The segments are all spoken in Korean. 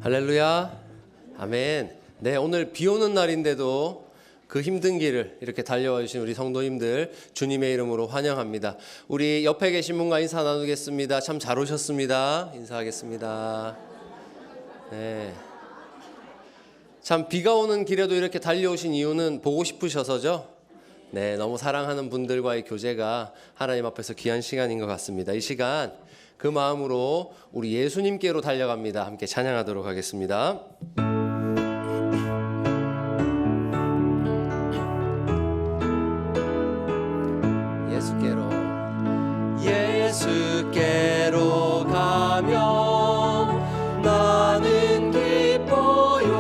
할렐루야. 아멘. 네, 오늘 비 오는 날인데도 그 힘든 길을 이렇게 달려와 주신 우리 성도님들 주님의 이름으로 환영합니다. 우리 옆에 계신 분과 인사 나누겠습니다. 참 잘 오셨습니다. 인사하겠습니다. 네. 참 비가 오는 길에도 이렇게 달려오신 이유는 보고 싶으셔서죠. 네, 너무 사랑하는 분들과의 교제가 하나님 앞에서 귀한 시간인 것 같습니다. 이 시간 그 마음으로 우리 예수님께로 달려갑니다. 함께 찬양하도록 하겠습니다. 예수께로 가면 나는 기뻐요.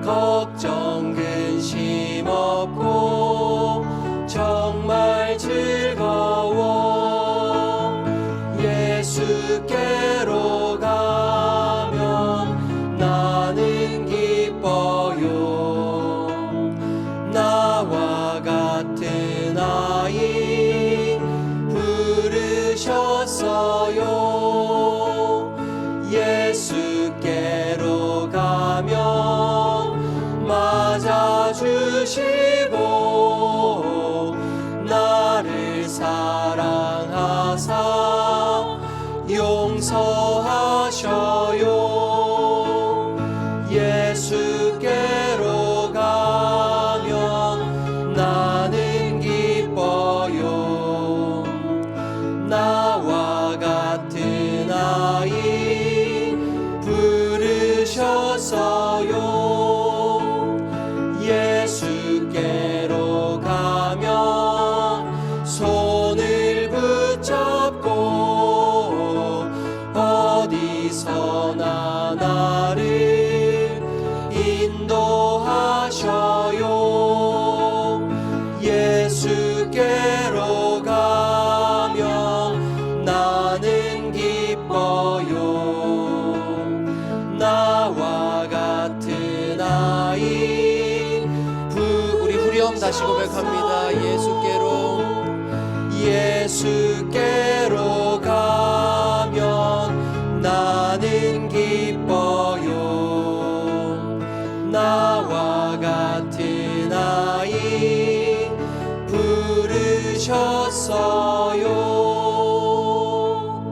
걱정 근심 없고 정말 즐거워. 예수께로 가면 나는 기뻐요. 나와 같은 아이 부르셨어요. 예수께로 가면 맞아주시고 나를 사랑하사 용서하셔요. 예수께로 가면 나는 기뻐요. 나와 같은 아이 부르셨어요. 예수께로 가면 손을 붙잡고 어디서나 나를 인도하셔요. 예수께로 가면 나는 기뻐요. 나와 같은 아이 우리 후렴 다시 고백합니다. 예수께로 가면 나는 기뻐요. 나와 같은 아이 부르셨어요.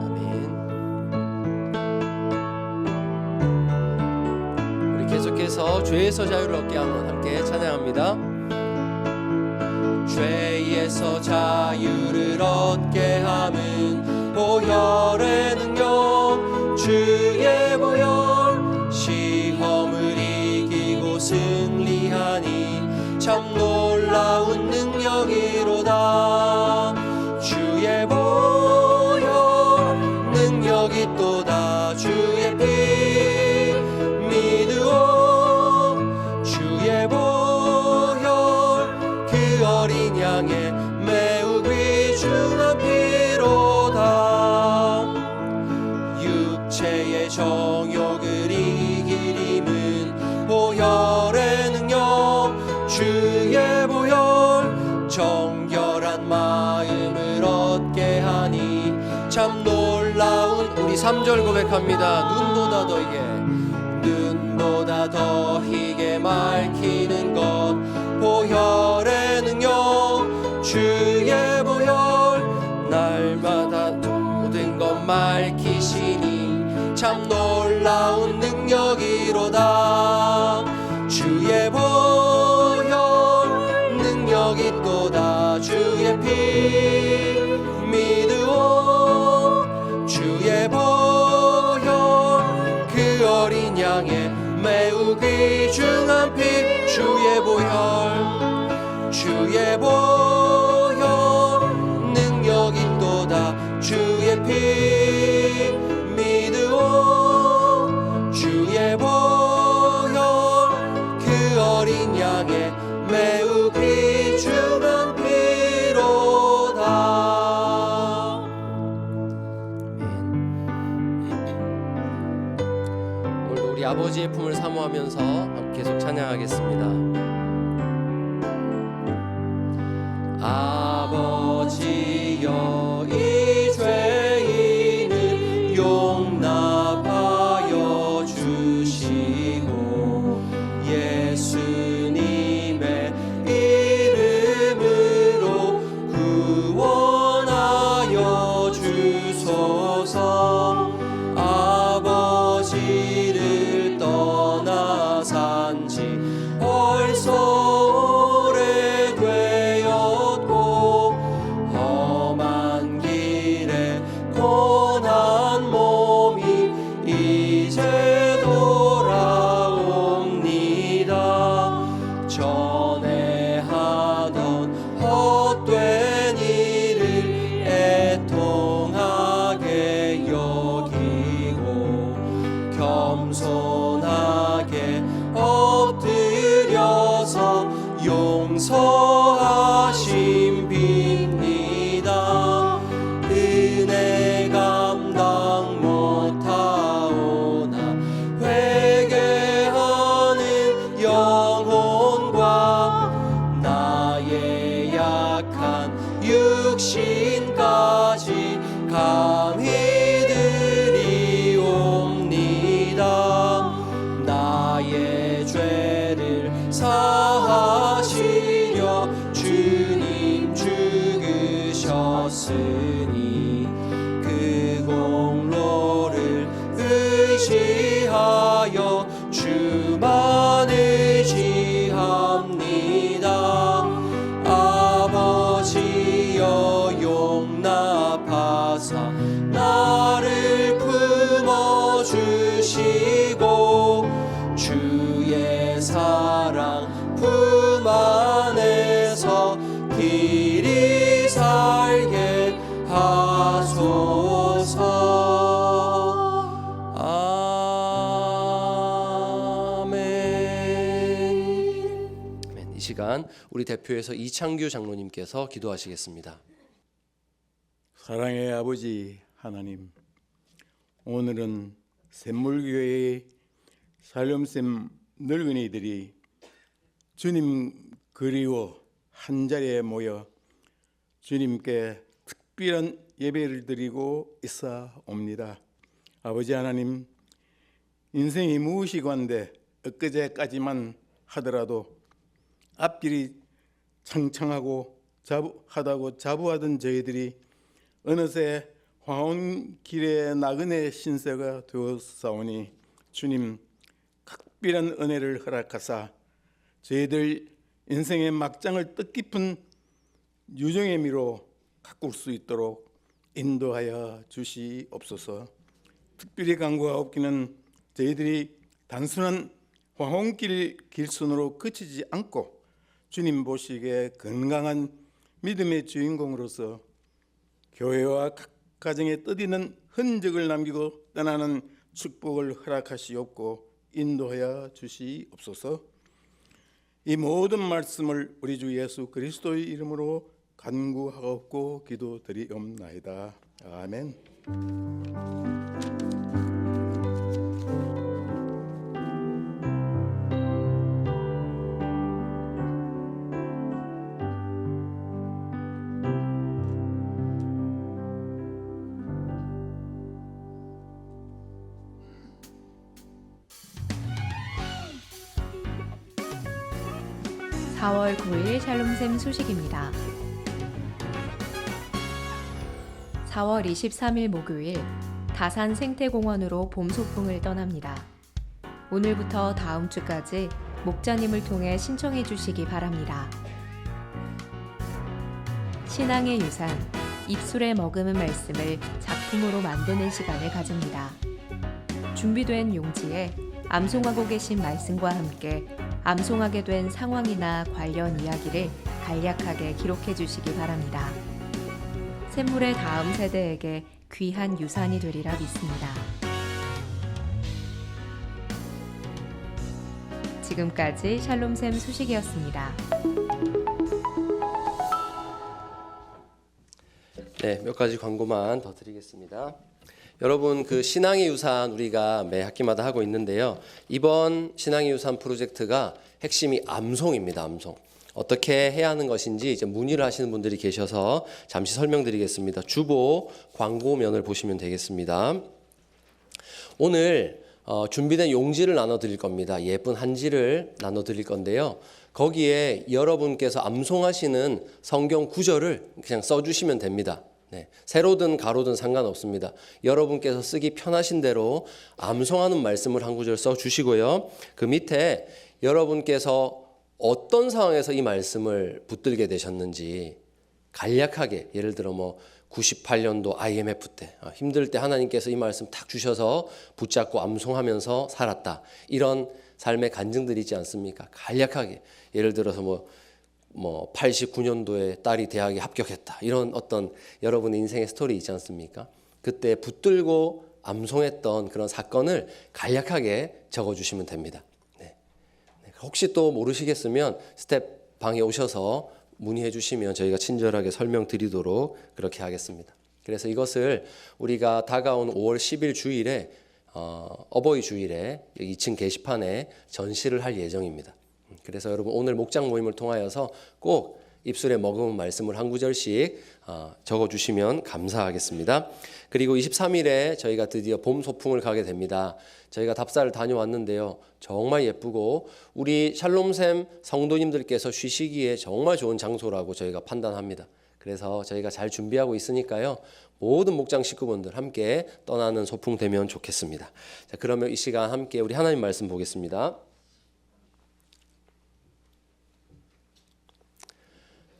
아멘. 우리 계속해서 죄에서 자유를 얻게 하면 함께 찬양합니다. 죄에서 자유를 얻게 함은 보혈의 능력, 주의 보혈. 시험을 이기고 승리하니 참 놀라운 능력이로다. 주의 보혈 능력이 또다. 주의 피 믿으오. 주의 보혈 그 어린 양의 매우 귀중한 피로다. 육체의 정욕을 이길 힘은 보혈의 능력, 주의 보혈. 정결한 마음을 얻게 하니 참 놀라운 우리 3절 고백합니다. 눈보다 더 희게 밝히는 것 보혈의 능력, 주의 보혈. 날마다 모든 것 밝히시니 참 놀라운 능력이로다. 주의 보혈 능력이 또다. 주의 피 믿으오. 주의 보혈 그 어린 양의 매우 귀중한 피. 주의 보혈, 주의 보혈 능력이 또다. 주의 피 믿으오. 주의 보혈 그 어린 양의 매우 귀중한 피로다. 오늘도 우리 아버지의 품을 사모하면서 계속 찬양하겠습니다. 아버지여 이 죄인을 용납하여 겸손하게 엎드려서 용서하심 빕니다. 은혜 감당 못하오나 회개하는 영혼과 나의 약한 육신까지 감히 드리옵니다. 나의 죄를 사하시려 주님 죽으셨으니 그 공로를 의지하여 주만 의지합니다. 아버지여 용납하사 나를 품어주시고 주의 사랑 품 안에서 길이 살게 하소서. 아멘. 이 시간 우리 대표에서 이창규 장로님께서 기도하시겠습니다. 사랑의 아버지 하나님, 오늘은 샘물교회의 살림샘 늙은이들이 주님 그리워 한자리에 모여 주님께 특별한 예배를 드리고 있사옵니다. 아버지 하나님, 인생이 무엇이건데 엊그제까지만 하더라도 앞길이 창창하고 자부하던 저희들이 어느새 황혼길의 나그네 신세가 되었사오니 주님 특별한 은혜를 허락하사 저희들 인생의 막장을 뜻깊은 유정의 미로 가꿀 수 있도록 인도하여 주시옵소서. 특별히 간구하옵기는 저희들이 단순한 황혼길 길순으로 그치지 않고 주님 보시기에 건강한 믿음의 주인공으로서 교회와 각 가정에 뜻있는 흔적을 남기고 떠나는 축복을 허락하시옵고 인도하여 주시옵소서. 이 모든 말씀을 우리 주 예수 그리스도의 이름으로 간구하옵고 기도드리옵나이다. 아멘. 4월 9일 샬롬샘 소식입니다. 4월 23일 목요일 다산 생태공원으로 봄 소풍을 떠납니다. 오늘부터 다음 주까지 목자님을 통해 신청해 주시기 바랍니다. 신앙의 유산, 입술에 머금은 말씀을 작품으로 만드는 시간을 가집니다. 준비된 용지에 암송하고 계신 말씀과 함께 암송하게 된 상황이나 관련 이야기를 간략하게 기록해 주시기 바랍니다. 샘물의 다음 세대에게 귀한 유산이 되리라 믿습니다. 지금까지 샬롬샘 소식이었습니다. 네, 몇 가지 광고만 더 드리겠습니다. 여러분, 그 신앙의 유산 우리가 매 학기마다 하고 있는데요. 이번 신앙의 유산 프로젝트가 핵심이 암송입니다. 암송. 어떻게 해야 하는 것인지 이제 문의를 하시는 분들이 계셔서 잠시 설명드리겠습니다. 주보 광고면을 보시면 되겠습니다. 오늘 준비된 용지를 나눠드릴 겁니다. 예쁜 한지를 나눠드릴 건데요. 거기에 여러분께서 암송하시는 성경 구절을 그냥 써주시면 됩니다. 네, 세로든 가로든 상관없습니다. 여러분께서 쓰기 편하신 대로 암송하는 말씀을 한 구절 써주시고요. 그 밑에 여러분께서 어떤 상황에서 이 말씀을 붙들게 되셨는지 간략하게, 예를 들어 98년도 IMF 때 힘들 때 하나님께서 이 말씀 탁 주셔서 붙잡고 암송하면서 살았다, 이런 삶의 간증들이 있지 않습니까? 간략하게, 예를 들어서 89년도에 딸이 대학에 합격했다, 이런 어떤 여러분의 인생의 스토리 있지 않습니까? 그때 붙들고 암송했던 그런 사건을 간략하게 적어주시면 됩니다. 네. 혹시 또 모르시겠으면 스텝 방에 오셔서 문의해 주시면 저희가 친절하게 설명드리도록 그렇게 하겠습니다. 그래서 이것을 우리가 다가온 5월 10일 주일에 어버이 주일에 2층 게시판에 전시를 할 예정입니다. 그래서 여러분 오늘 목장 모임을 통하여서 꼭 입술에 머금은 말씀을 한 구절씩 적어주시면 감사하겠습니다. 그리고 23일에 저희가 드디어 봄 소풍을 가게 됩니다. 저희가 답사를 다녀왔는데요. 정말 예쁘고 우리 샬롬샘 성도님들께서 쉬시기에 정말 좋은 장소라고 저희가 판단합니다. 그래서 저희가 잘 준비하고 있으니까요. 모든 목장 식구분들 함께 떠나는 소풍 되면 좋겠습니다. 자, 그러면 이 시간 함께 우리 하나님 말씀 보겠습니다.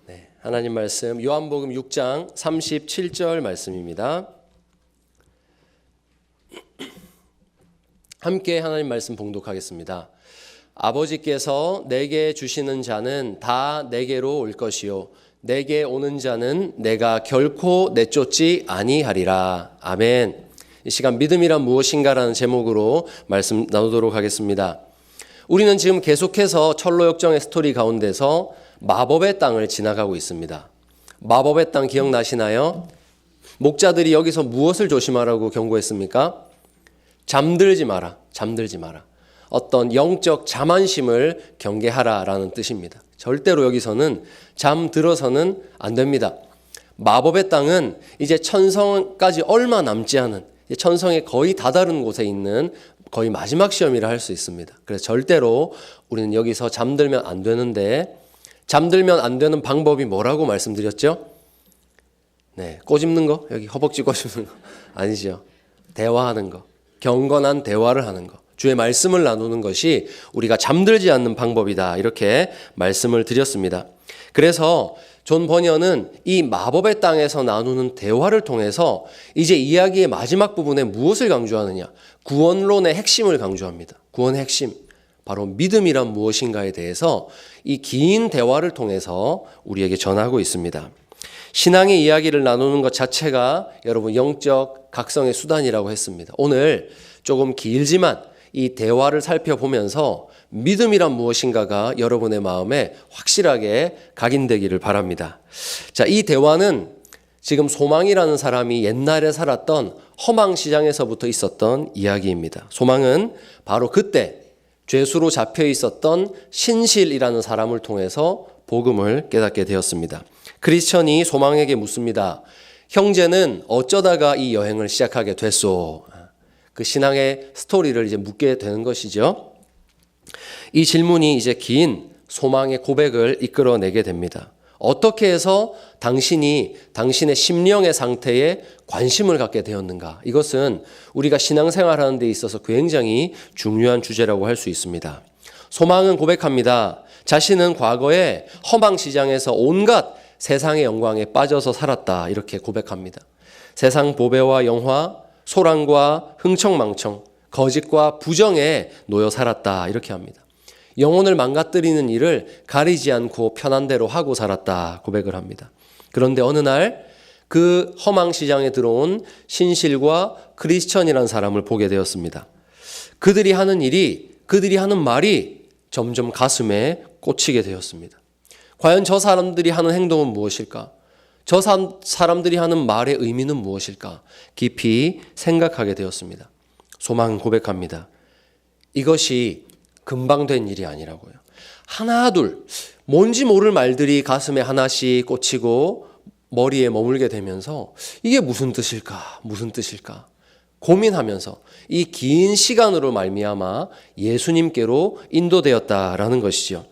네, 하나님 말씀 요한복음 6장 37절 말씀입니다. 함께 하나님 말씀 봉독하겠습니다. 아버지께서 내게 주시는 자는 다 내게로 올 것이요 내게 오는 자는 내가 결코 내쫓지 아니하리라. 아멘. 이 시간 믿음이란 무엇인가라는 제목으로 말씀 나누도록 하겠습니다. 우리는 지금 계속해서 철로역정의 스토리 가운데서 마법의 땅을 지나가고 있습니다. 마법의 땅 기억나시나요? 목자들이 여기서 무엇을 조심하라고 경고했습니까? 잠들지 마라. 잠들지 마라. 어떤 영적 자만심을 경계하라라는 뜻입니다. 절대로 여기서는 잠들어서는 안 됩니다. 마법의 땅은 이제 천성까지 얼마 남지 않은 천성에 거의 다다른 곳에 있는 거의 마지막 시험이라 할 수 있습니다. 그래서 절대로 우리는 여기서 잠들면 안 되는데 잠들면 안 되는 방법이 뭐라고 말씀드렸죠? 네, 꼬집는 거? 여기 허벅지 꼬집는 거? 아니죠. 대화하는 거. 경건한 대화를 하는 것, 주의 말씀을 나누는 것이 우리가 잠들지 않는 방법이다 이렇게 말씀을 드렸습니다. 그래서 존 버니언은 이 마법의 땅에서 나누는 대화를 통해서 이제 이야기의 마지막 부분에 무엇을 강조하느냐, 구원론의 핵심을 강조합니다. 구원의 핵심, 바로 믿음이란 무엇인가에 대해서 이 긴 대화를 통해서 우리에게 전하고 있습니다. 신앙의 이야기를 나누는 것 자체가 여러분 영적 각성의 수단이라고 했습니다. 오늘 조금 길지만 이 대화를 살펴보면서 믿음이란 무엇인가가 여러분의 마음에 확실하게 각인되기를 바랍니다. 자, 이 대화는 지금 소망이라는 사람이 옛날에 살았던 허망시장에서부터 있었던 이야기입니다. 소망은 바로 그때 죄수로 잡혀 있었던 신실이라는 사람을 통해서 복음을 깨닫게 되었습니다. 크리스천이 소망에게 묻습니다. 형제는 어쩌다가 이 여행을 시작하게 됐소? 그 신앙의 스토리를 이제 묻게 되는 것이죠. 이 질문이 이제 긴 소망의 고백을 이끌어내게 됩니다. 어떻게 해서 당신이 당신의 심령의 상태에 관심을 갖게 되었는가? 이것은 우리가 신앙생활하는 데 있어서 굉장히 중요한 주제라고 할 수 있습니다. 소망은 고백합니다. 자신은 과거에 허망시장에서 온갖 세상의 영광에 빠져서 살았다 이렇게 고백합니다. 세상 보배와 영화, 소란과 흥청망청, 거짓과 부정에 놓여 살았다 이렇게 합니다. 영혼을 망가뜨리는 일을 가리지 않고 편한 대로 하고 살았다 고백을 합니다. 그런데 어느 날 그 허망시장에 들어온 신실과 크리스천이라는 사람을 보게 되었습니다. 그들이 하는 일이, 그들이 하는 말이 점점 가슴에 꽂히게 되었습니다. 과연 저 사람들이 하는 행동은 무엇일까? 저 사람들이 하는 말의 의미는 무엇일까? 깊이 생각하게 되었습니다. 소망은 고백합니다. 이것이 금방 된 일이 아니라고요. 하나 둘 뭔지 모를 말들이 가슴에 하나씩 꽂히고 머리에 머물게 되면서 이게 무슨 뜻일까? 무슨 뜻일까? 고민하면서 이 긴 시간으로 말미암아 예수님께로 인도되었다라는 것이죠.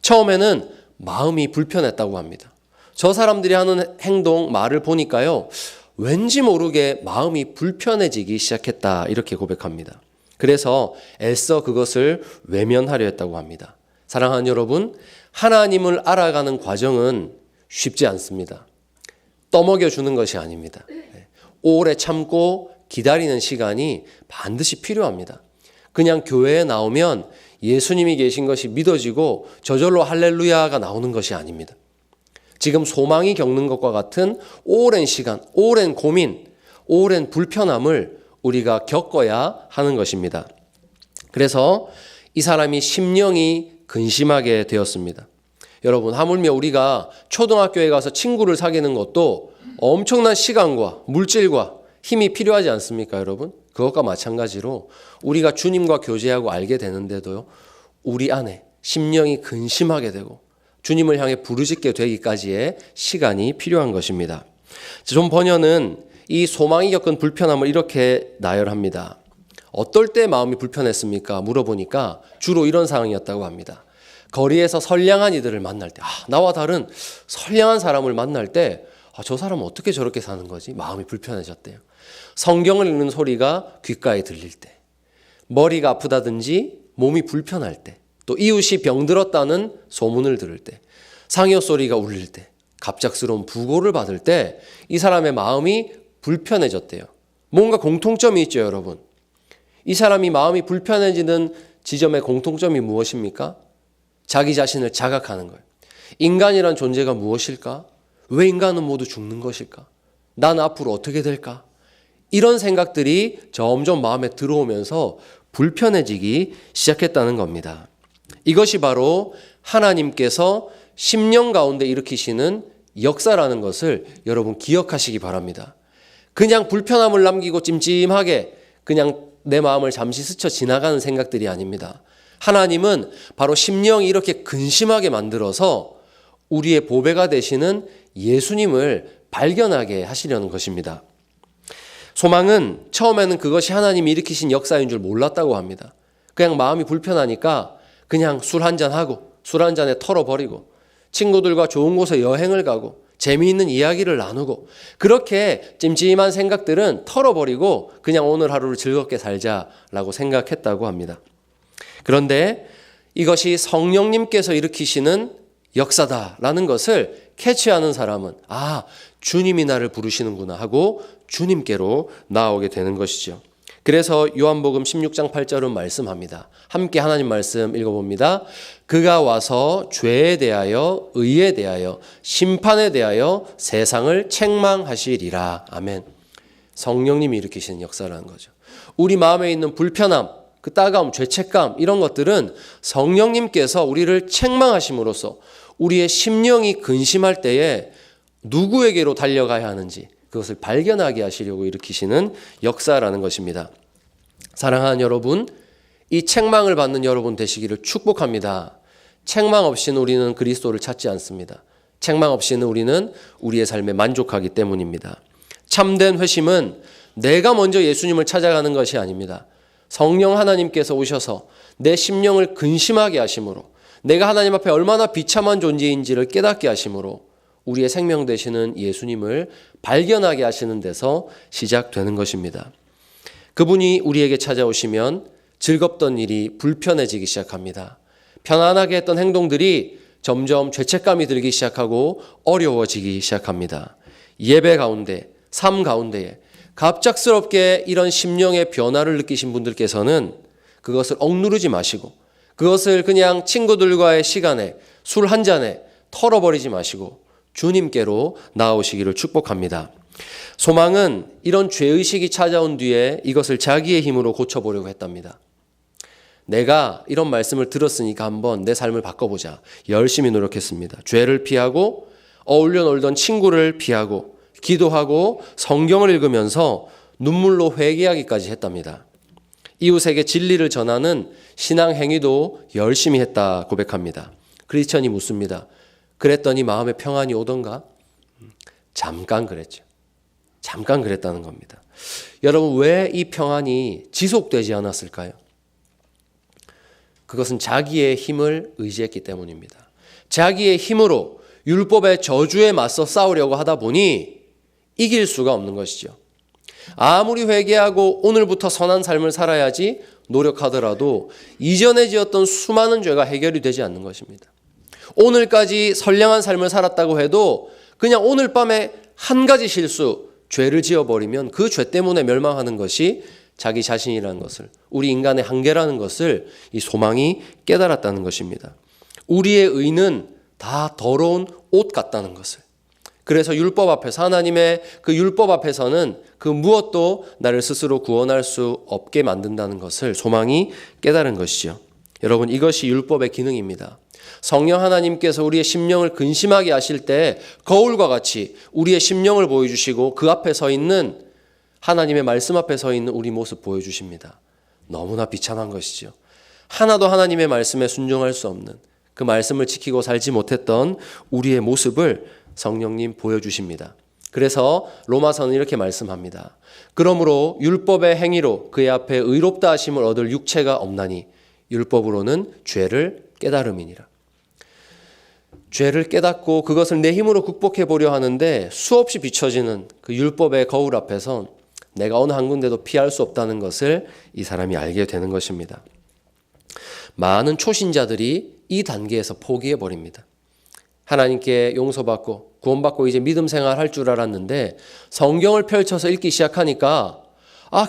처음에는 마음이 불편했다고 합니다. 저 사람들이 하는 행동, 말을 보니까요, 왠지 모르게 마음이 불편해지기 시작했다 이렇게 고백합니다. 그래서 애써 그것을 외면하려 했다고 합니다. 사랑하는 여러분, 하나님을 알아가는 과정은 쉽지 않습니다. 떠먹여주는 것이 아닙니다. 오래 참고 기다리는 시간이 반드시 필요합니다. 그냥 교회에 나오면 예수님이 계신 것이 믿어지고 저절로 할렐루야가 나오는 것이 아닙니다. 지금 소망이 겪는 것과 같은 오랜 시간, 오랜 고민, 오랜 불편함을 우리가 겪어야 하는 것입니다. 그래서 이 사람이 심령이 근심하게 되었습니다. 여러분, 하물며 우리가 초등학교에 가서 친구를 사귀는 것도 엄청난 시간과 물질과 힘이 필요하지 않습니까, 여러분? 그것과 마찬가지로 우리가 주님과 교제하고 알게 되는데도요, 우리 안에 심령이 근심하게 되고 주님을 향해 부르짖게 되기까지의 시간이 필요한 것입니다. 존 버녀는 이 소망이 겪은 불편함을 이렇게 나열합니다. 어떨 때 마음이 불편했습니까? 물어보니까 주로 이런 상황이었다고 합니다. 거리에서 선량한 이들을 만날 때, 나와 다른 선량한 사람을 만날 때, 저 사람은 어떻게 저렇게 사는 거지? 마음이 불편해졌대요. 성경을 읽는 소리가 귓가에 들릴 때, 머리가 아프다든지 몸이 불편할 때, 또 이웃이 병들었다는 소문을 들을 때, 상여 소리가 울릴 때, 갑작스러운 부고를 받을 때 이 사람의 마음이 불편해졌대요. 뭔가 공통점이 있죠, 여러분. 이 사람이 마음이 불편해지는 지점의 공통점이 무엇입니까? 자기 자신을 자각하는 거예요. 인간이란 존재가 무엇일까? 왜 인간은 모두 죽는 것일까? 나는 앞으로 어떻게 될까? 이런 생각들이 점점 마음에 들어오면서 불편해지기 시작했다는 겁니다. 이것이 바로 하나님께서 심령 가운데 일으키시는 역사라는 것을 여러분 기억하시기 바랍니다. 그냥 불편함을 남기고 찜찜하게 그냥 내 마음을 잠시 스쳐 지나가는 생각들이 아닙니다. 하나님은 바로 심령이 이렇게 근심하게 만들어서 우리의 보배가 되시는 예수님을 발견하게 하시려는 것입니다. 소망은 처음에는 그것이 하나님이 일으키신 역사인 줄 몰랐다고 합니다. 그냥 마음이 불편하니까 그냥 술 한잔하고 술 한잔에 털어버리고 친구들과 좋은 곳에 여행을 가고 재미있는 이야기를 나누고 그렇게 찜찜한 생각들은 털어버리고 그냥 오늘 하루를 즐겁게 살자라고 생각했다고 합니다. 그런데 이것이 성령님께서 일으키시는 역사다라는 것을 캐치하는 사람은 주님이 나를 부르시는구나 하고 주님께로 나아오게 되는 것이죠. 그래서 요한복음 16장 8절은 말씀합니다. 함께 하나님 말씀 읽어봅니다. 그가 와서 죄에 대하여 의에 대하여 심판에 대하여 세상을 책망하시리라. 아멘. 성령님이 일으키시는 역사라는 거죠. 우리 마음에 있는 불편함, 그 따가움, 죄책감 이런 것들은 성령님께서 우리를 책망하심으로써 우리의 심령이 근심할 때에 누구에게로 달려가야 하는지 그것을 발견하게 하시려고 일으키시는 역사라는 것입니다. 사랑하는 여러분, 이 책망을 받는 여러분 되시기를 축복합니다. 책망 없이는 우리는 그리스도를 찾지 않습니다. 책망 없이는 우리는 우리의 삶에 만족하기 때문입니다. 참된 회심은 내가 먼저 예수님을 찾아가는 것이 아닙니다. 성령 하나님께서 오셔서 내 심령을 근심하게 하심으로 내가 하나님 앞에 얼마나 비참한 존재인지를 깨닫게 하심으로 우리의 생명 되시는 예수님을 발견하게 하시는 데서 시작되는 것입니다. 그분이 우리에게 찾아오시면 즐겁던 일이 불편해지기 시작합니다. 편안하게 했던 행동들이 점점 죄책감이 들기 시작하고 어려워지기 시작합니다. 예배 가운데, 삶 가운데에 갑작스럽게 이런 심령의 변화를 느끼신 분들께서는 그것을 억누르지 마시고 그것을 그냥 친구들과의 시간에 술 한 잔에 털어버리지 마시고 주님께로 나아오시기를 축복합니다. 소망은 이런 죄의식이 찾아온 뒤에 이것을 자기의 힘으로 고쳐보려고 했답니다. 내가 이런 말씀을 들었으니까 한번 내 삶을 바꿔보자. 열심히 노력했습니다. 죄를 피하고 어울려 놀던 친구를 피하고 기도하고 성경을 읽으면서 눈물로 회개하기까지 했답니다. 이웃에게 진리를 전하는 신앙 행위도 열심히 했다 고백합니다. 크리스천이 묻습니다. 그랬더니 마음에 평안이 오던가? 잠깐 그랬죠. 잠깐 그랬다는 겁니다. 여러분, 왜 이 평안이 지속되지 않았을까요? 그것은 자기의 힘을 의지했기 때문입니다. 자기의 힘으로 율법의 저주에 맞서 싸우려고 하다 보니 이길 수가 없는 것이죠. 아무리 회개하고 오늘부터 선한 삶을 살아야지 노력하더라도 이전에 지었던 수많은 죄가 해결이 되지 않는 것입니다. 오늘까지 선량한 삶을 살았다고 해도 그냥 오늘 밤에 한 가지 실수, 죄를 지어버리면 그 죄 때문에 멸망하는 것이 자기 자신이라는 것을, 우리 인간의 한계라는 것을 이 소망이 깨달았다는 것입니다. 우리의 의는 다 더러운 옷 같다는 것을, 그래서 율법 앞에서, 하나님의 그 율법 앞에서는 그 무엇도 나를 스스로 구원할 수 없게 만든다는 것을 소망이 깨달은 것이죠. 여러분, 이것이 율법의 기능입니다. 성령 하나님께서 우리의 심령을 근심하게 하실 때 거울과 같이 우리의 심령을 보여주시고 그 앞에 서 있는, 하나님의 말씀 앞에 서 있는 우리 모습 보여주십니다. 너무나 비참한 것이죠. 하나도 하나님의 말씀에 순종할 수 없는, 그 말씀을 지키고 살지 못했던 우리의 모습을 성령님 보여주십니다. 그래서 로마서는 이렇게 말씀합니다. 그러므로 율법의 행위로 그의 앞에 의롭다 하심을 얻을 육체가 없나니 율법으로는 죄를 깨달음이니라. 죄를 깨닫고 그것을 내 힘으로 극복해 보려 하는데 수없이 비춰지는 그 율법의 거울 앞에서 내가 어느 한 군데도 피할 수 없다는 것을 이 사람이 알게 되는 것입니다. 많은 초신자들이 이 단계에서 포기해 버립니다. 하나님께 용서받고 구원받고 이제 믿음 생활할 줄 알았는데 성경을 펼쳐서 읽기 시작하니까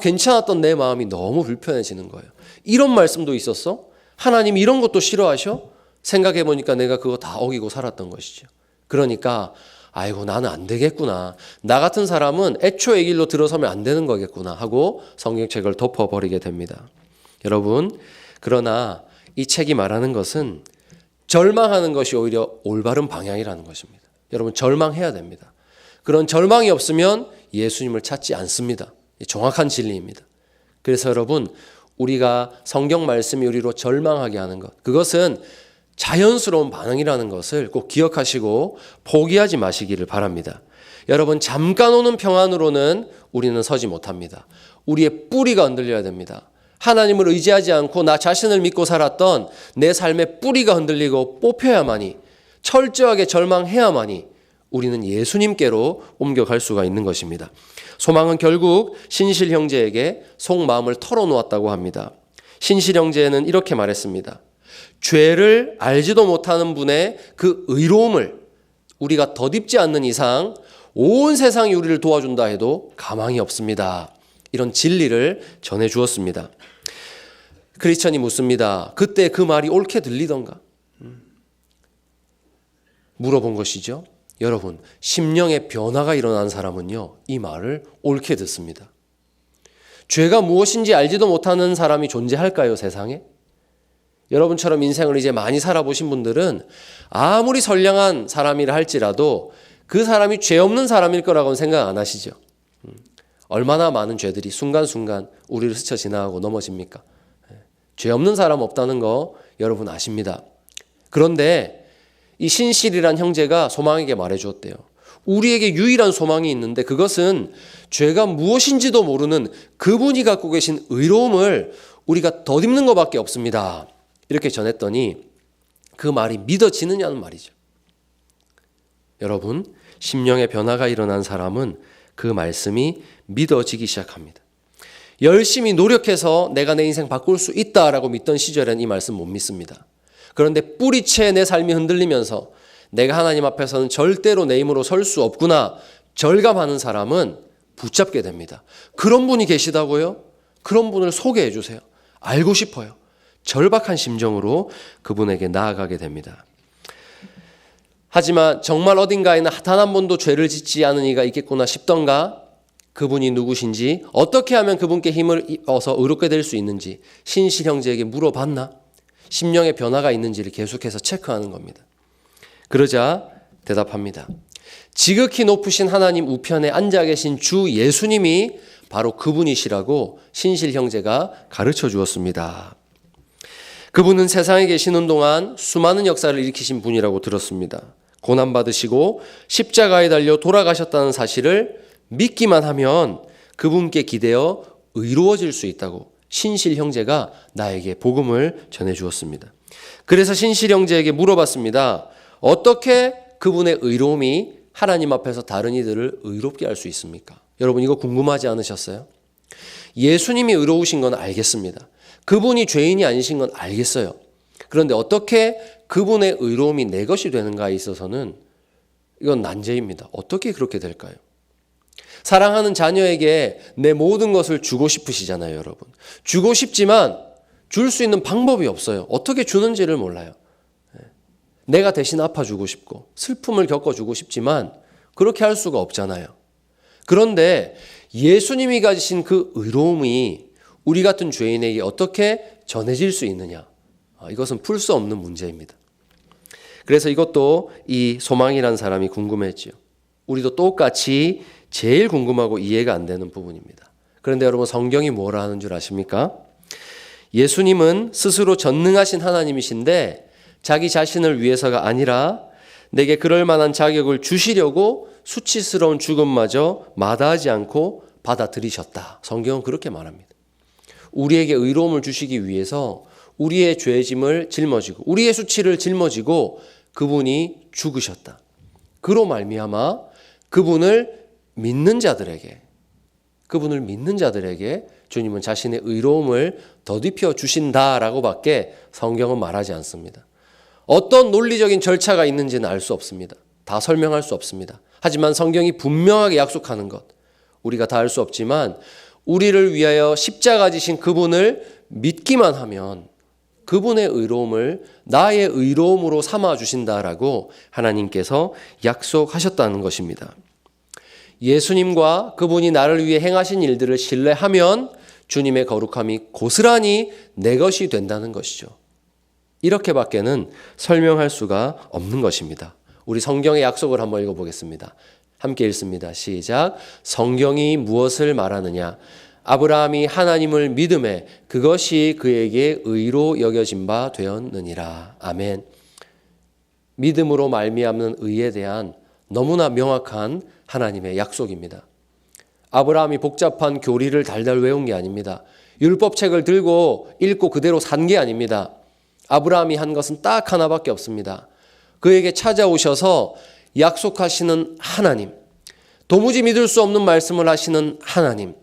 괜찮았던 내 마음이 너무 불편해지는 거예요. 이런 말씀도 있었어? 하나님 이런 것도 싫어하셔? 생각해 보니까 내가 그거 다 어기고 살았던 것이죠. 그러니까 아이고 나는 안 되겠구나. 나 같은 사람은 애초에 이 길로 들어서면 안 되는 거겠구나 하고 성경책을 덮어버리게 됩니다. 여러분, 그러나 이 책이 말하는 것은 절망하는 것이 오히려 올바른 방향이라는 것입니다. 여러분, 절망해야 됩니다. 그런 절망이 없으면 예수님을 찾지 않습니다. 정확한 진리입니다. 그래서 여러분, 우리가 성경 말씀이 우리로 절망하게 하는 것, 그것은 자연스러운 반응이라는 것을 꼭 기억하시고 포기하지 마시기를 바랍니다. 여러분, 잠깐 오는 평안으로는 우리는 서지 못합니다. 우리의 뿌리가 흔들려야 됩니다. 하나님을 의지하지 않고 나 자신을 믿고 살았던 내 삶의 뿌리가 흔들리고 뽑혀야만이, 철저하게 절망해야만이 우리는 예수님께로 옮겨갈 수가 있는 것입니다. 소망은 결국 신실 형제에게 속마음을 털어놓았다고 합니다. 신실 형제는 이렇게 말했습니다. 죄를 알지도 못하는 분의 그 의로움을 우리가 덧입지 않는 이상 온 세상이 우리를 도와준다 해도 가망이 없습니다. 이런 진리를 전해주었습니다. 크리스천이 묻습니다. 그때 그 말이 옳게 들리던가? 물어본 것이죠. 여러분, 심령의 변화가 일어난 사람은요, 이 말을 옳게 듣습니다. 죄가 무엇인지 알지도 못하는 사람이 존재할까요, 세상에? 여러분처럼 인생을 이제 많이 살아보신 분들은 아무리 선량한 사람이라 할지라도 그 사람이 죄 없는 사람일 거라고는 생각 안 하시죠. 얼마나 많은 죄들이 순간순간 우리를 스쳐 지나가고 넘어집니까? 죄 없는 사람 없다는 거 여러분 아십니다. 그런데 이 신실이란 형제가 소망에게 말해주었대요. 우리에게 유일한 소망이 있는데 그것은 죄가 무엇인지도 모르는 그분이 갖고 계신 의로움을 우리가 덧입는 것밖에 없습니다. 이렇게 전했더니 그 말이 믿어지느냐는 말이죠. 여러분, 심령의 변화가 일어난 사람은 그 말씀이 믿어지기 시작합니다. 열심히 노력해서 내가 내 인생 바꿀 수 있다라고 믿던 시절엔 이 말씀 못 믿습니다. 그런데 뿌리채 내 삶이 흔들리면서 내가 하나님 앞에서는 절대로 내 힘으로 설 수 없구나 절감하는 사람은 붙잡게 됩니다. 그런 분이 계시다고요? 그런 분을 소개해 주세요. 알고 싶어요. 절박한 심정으로 그분에게 나아가게 됩니다. 하지만 정말 어딘가에는 단 한 번도 죄를 짓지 않은 이가 있겠구나 싶던가, 그분이 누구신지, 어떻게 하면 그분께 힘을 얻어서 의롭게 될 수 있는지 신실 형제에게 물어봤나? 심령의 변화가 있는지를 계속해서 체크하는 겁니다. 그러자 대답합니다. 지극히 높으신 하나님 우편에 앉아 계신 주 예수님이 바로 그분이시라고 신실 형제가 가르쳐 주었습니다. 그분은 세상에 계시는 동안 수많은 역사를 일으키신 분이라고 들었습니다. 고난받으시고 십자가에 달려 돌아가셨다는 사실을 믿기만 하면 그분께 기대어 의로워질 수 있다고 신실 형제가 나에게 복음을 전해 주었습니다. 그래서 신실 형제에게 물어봤습니다. 어떻게 그분의 의로움이 하나님 앞에서 다른 이들을 의롭게 할 수 있습니까? 여러분, 이거 궁금하지 않으셨어요? 예수님이 의로우신 건 알겠습니다. 그분이 죄인이 아니신 건 알겠어요. 그런데 어떻게 그분의 의로움이 내 것이 되는가에 있어서는 이건 난제입니다. 어떻게 그렇게 될까요? 사랑하는 자녀에게 내 모든 것을 주고 싶으시잖아요, 여러분. 주고 싶지만 줄 수 있는 방법이 없어요. 어떻게 주는지를 몰라요. 내가 대신 아파주고 싶고 슬픔을 겪어주고 싶지만 그렇게 할 수가 없잖아요. 그런데 예수님이 가지신 그 의로움이 우리 같은 죄인에게 어떻게 전해질 수 있느냐? 이것은 풀 수 없는 문제입니다. 그래서 이것도 이 소망이라는 사람이 궁금했죠. 우리도 똑같이 제일 궁금하고 이해가 안 되는 부분입니다. 그런데 여러분, 성경이 뭐라 하는 줄 아십니까? 예수님은 스스로 전능하신 하나님이신데 자기 자신을 위해서가 아니라 내게 그럴 만한 자격을 주시려고 수치스러운 죽음마저 마다하지 않고 받아들이셨다. 성경은 그렇게 말합니다. 우리에게 의로움을 주시기 위해서 우리의 죄짐을 짊어지고 우리의 수치를 짊어지고 그분이 죽으셨다. 그로 말미암아 그분을 믿는 자들에게 주님은 자신의 의로움을 더딥혀 주신다라고밖에 성경은 말하지 않습니다. 어떤 논리적인 절차가 있는지는 알 수 없습니다. 다 설명할 수 없습니다. 하지만 성경이 분명하게 약속하는 것, 우리가 다 알 수 없지만 우리를 위하여 십자가 지신 그분을 믿기만 하면 그분의 의로움을 나의 의로움으로 삼아 주신다라고 하나님께서 약속하셨다는 것입니다. 예수님과 그분이 나를 위해 행하신 일들을 신뢰하면 주님의 거룩함이 고스란히 내 것이 된다는 것이죠. 이렇게밖에는 설명할 수가 없는 것입니다. 우리 성경의 약속을 한번 읽어보겠습니다. 함께 읽습니다. 시작. 성경이 무엇을 말하느냐? 아브라함이 하나님을 믿음에 그것이 그에게 의로 여겨진 바 되었느니라. 아멘. 믿음으로 말미암는 의에 대한 너무나 명확한 하나님의 약속입니다. 아브라함이 복잡한 교리를 달달 외운 게 아닙니다. 율법책을 들고 읽고 그대로 산 게 아닙니다. 아브라함이 한 것은 딱 하나밖에 없습니다. 그에게 찾아오셔서 약속하시는 하나님, 도무지 믿을 수 없는 말씀을 하시는 하나님,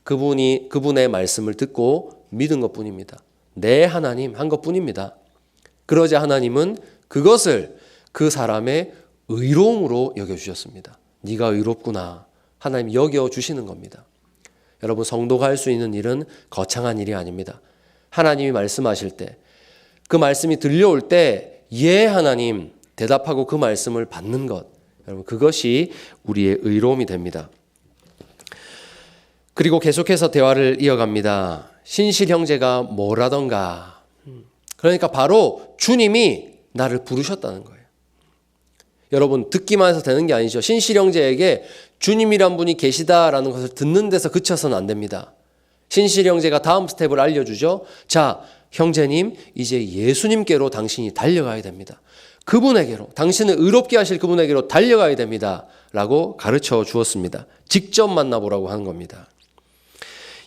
그분의 말씀을 듣고 믿은 것뿐입니다. 내 하나님 한 것뿐입니다. 그러자 하나님은 그것을 그 사람의 의로움으로 여겨주셨습니다. 네가 의롭구나. 하나님 여겨주시는 겁니다. 여러분, 성도가 할 수 있는 일은 거창한 일이 아닙니다. 하나님이 말씀하실 때, 그 말씀이 들려올 때 예 하나님 대답하고 그 말씀을 받는 것, 여러분 그것이 우리의 의로움이 됩니다. 그리고 계속해서 대화를 이어갑니다. 신실 형제가 뭐라던가, 그러니까 바로 주님이 나를 부르셨다는 거예요. 여러분, 듣기만 해서 되는 게 아니죠. 신실 형제에게 주님이란 분이 계시다라는 것을 듣는 데서 그쳐서는 안 됩니다. 신실 형제가 다음 스텝을 알려주죠. 자, 형제님, 이제 예수님께로 당신이 달려가야 됩니다. 그분에게로, 당신을 의롭게 하실 그분에게로 달려가야 됩니다. 라고 가르쳐 주었습니다. 직접 만나보라고 하는 겁니다.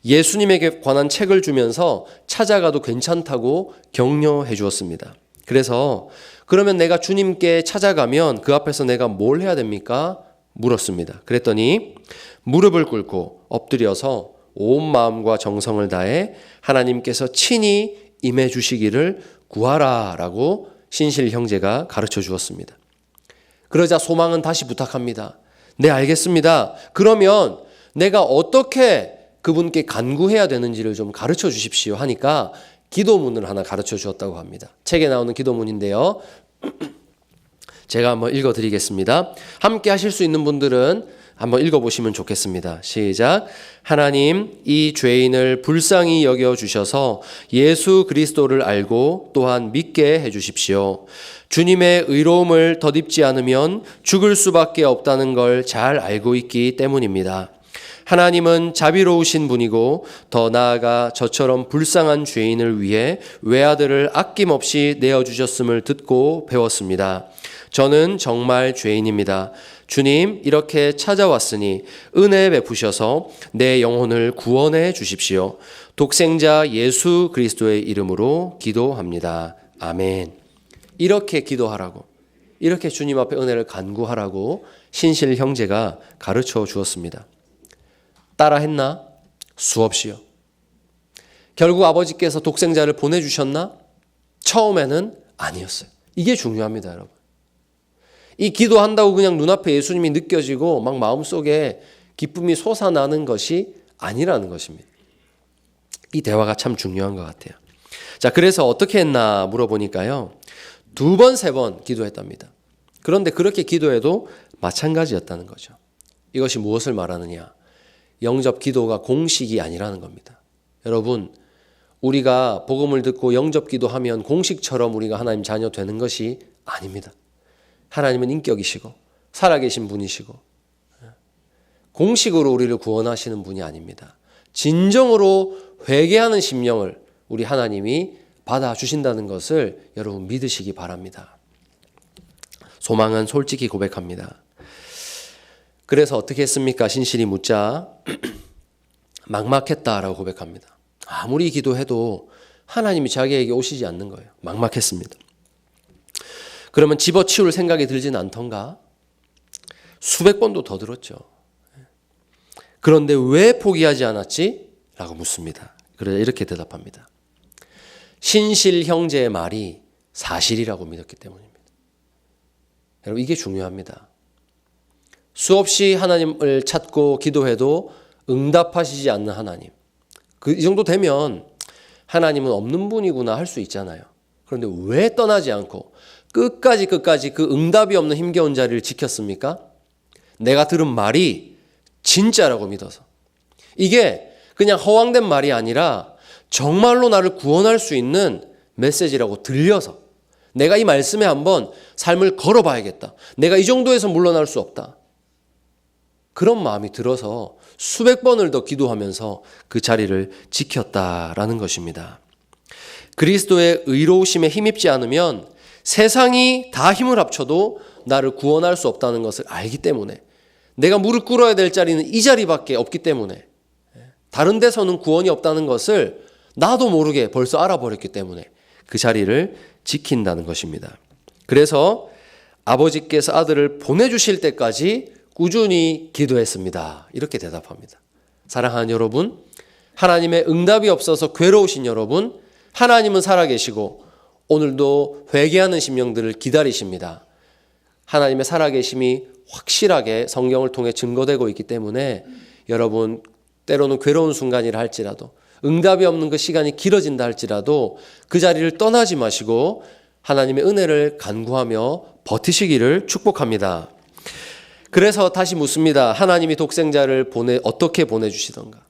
예수님에게 관한 책을 주면서 찾아가도 괜찮다고 격려해 주었습니다. 그래서 그러면 내가 주님께 찾아가면 그 앞에서 내가 뭘 해야 됩니까? 물었습니다. 그랬더니 무릎을 꿇고 엎드려서 온 마음과 정성을 다해 하나님께서 친히 임해 주시기를 구하라 라고 신실 형제가 가르쳐 주었습니다. 그러자 소망은 다시 부탁합니다. 네, 알겠습니다. 그러면 내가 어떻게 그분께 간구해야 되는지를 좀 가르쳐 주십시오 하니까 기도문을 하나 가르쳐 주었다고 합니다. 책에 나오는 기도문인데요. 제가 한번 읽어드리겠습니다. 함께 하실 수 있는 분들은 한번 읽어보시면 좋겠습니다. 시작. 하나님, 이 죄인을 불쌍히 여겨주셔서 예수 그리스도를 알고 또한 믿게 해주십시오. 주님의 의로움을 덧입지 않으면 죽을 수밖에 없다는 걸 잘 알고 있기 때문입니다. 하나님은 자비로우신 분이고 더 나아가 저처럼 불쌍한 죄인을 위해 외아들을 아낌없이 내어주셨음을 듣고 배웠습니다. 저는 정말 죄인입니다. 주님, 이렇게 찾아왔으니 은혜 베푸셔서 내 영혼을 구원해 주십시오. 독생자 예수 그리스도의 이름으로 기도합니다. 아멘. 이렇게 기도하라고, 이렇게 주님 앞에 은혜를 간구하라고 신실 형제가 가르쳐 주었습니다. 따라했나? 수없이요. 결국 아버지께서 독생자를 보내주셨나? 처음에는 아니었어요. 이게 중요합니다, 여러분. 이 기도한다고 그냥 눈앞에 예수님이 느껴지고 막 마음속에 기쁨이 솟아나는 것이 아니라는 것입니다. 이 대화가 참 중요한 것 같아요. 자, 그래서 어떻게 했나 물어보니까요. 2번, 3번 기도했답니다. 그런데 그렇게 기도해도 마찬가지였다는 거죠. 이것이 무엇을 말하느냐? 영접 기도가 공식이 아니라는 겁니다. 여러분, 우리가 복음을 듣고 영접 기도하면 공식처럼 우리가 하나님 자녀 되는 것이 아닙니다. 하나님은 인격이시고 살아계신 분이시고 공식으로 우리를 구원하시는 분이 아닙니다. 진정으로 회개하는 심령을 우리 하나님이 받아주신다는 것을 여러분 믿으시기 바랍니다. 소망은 솔직히 고백합니다. 그래서 어떻게 했습니까? 신실히 묻자 막막했다라고 고백합니다. 아무리 기도해도 하나님이 자기에게 오시지 않는 거예요. 막막했습니다. 그러면 집어치울 생각이 들지는 않던가? 수백 번도 더 들었죠. 그런데 왜 포기하지 않았지? 라고 묻습니다. 그래서 이렇게 대답합니다. 신실 형제의 말이 사실이라고 믿었기 때문입니다. 여러분, 이게 중요합니다. 수없이 하나님을 찾고 기도해도 응답하시지 않는 하나님. 이 정도 되면 하나님은 없는 분이구나 할 수 있잖아요. 그런데 왜 떠나지 않고 끝까지 그 응답이 없는 힘겨운 자리를 지켰습니까? 내가 들은 말이 진짜라고 믿어서. 이게 그냥 허황된 말이 아니라 정말로 나를 구원할 수 있는 메시지라고 들려서 내가 이 말씀에 한번 삶을 걸어봐야겠다. 내가 이 정도에서 물러날 수 없다. 그런 마음이 들어서 수백 번을 더 기도하면서 그 자리를 지켰다라는 것입니다. 그리스도의 의로우심에 힘입지 않으면 세상이 다 힘을 합쳐도 나를 구원할 수 없다는 것을 알기 때문에, 내가 무릎 꿇어야 될 자리는 이 자리밖에 없기 때문에, 다른 데서는 구원이 없다는 것을 나도 모르게 벌써 알아버렸기 때문에 그 자리를 지킨다는 것입니다. 그래서 아버지께서 아들을 보내주실 때까지 꾸준히 기도했습니다. 이렇게 대답합니다. 사랑하는 여러분, 하나님의 응답이 없어서 괴로우신 여러분, 하나님은 살아계시고 오늘도 회개하는 심령들을 기다리십니다. 하나님의 살아계심이 확실하게 성경을 통해 증거되고 있기 때문에 여러분, 때로는 괴로운 순간이라 할지라도, 응답이 없는 그 시간이 길어진다 할지라도 그 자리를 떠나지 마시고 하나님의 은혜를 간구하며 버티시기를 축복합니다. 그래서 다시 묻습니다. 하나님이 독생자를 어떻게 보내주시던가?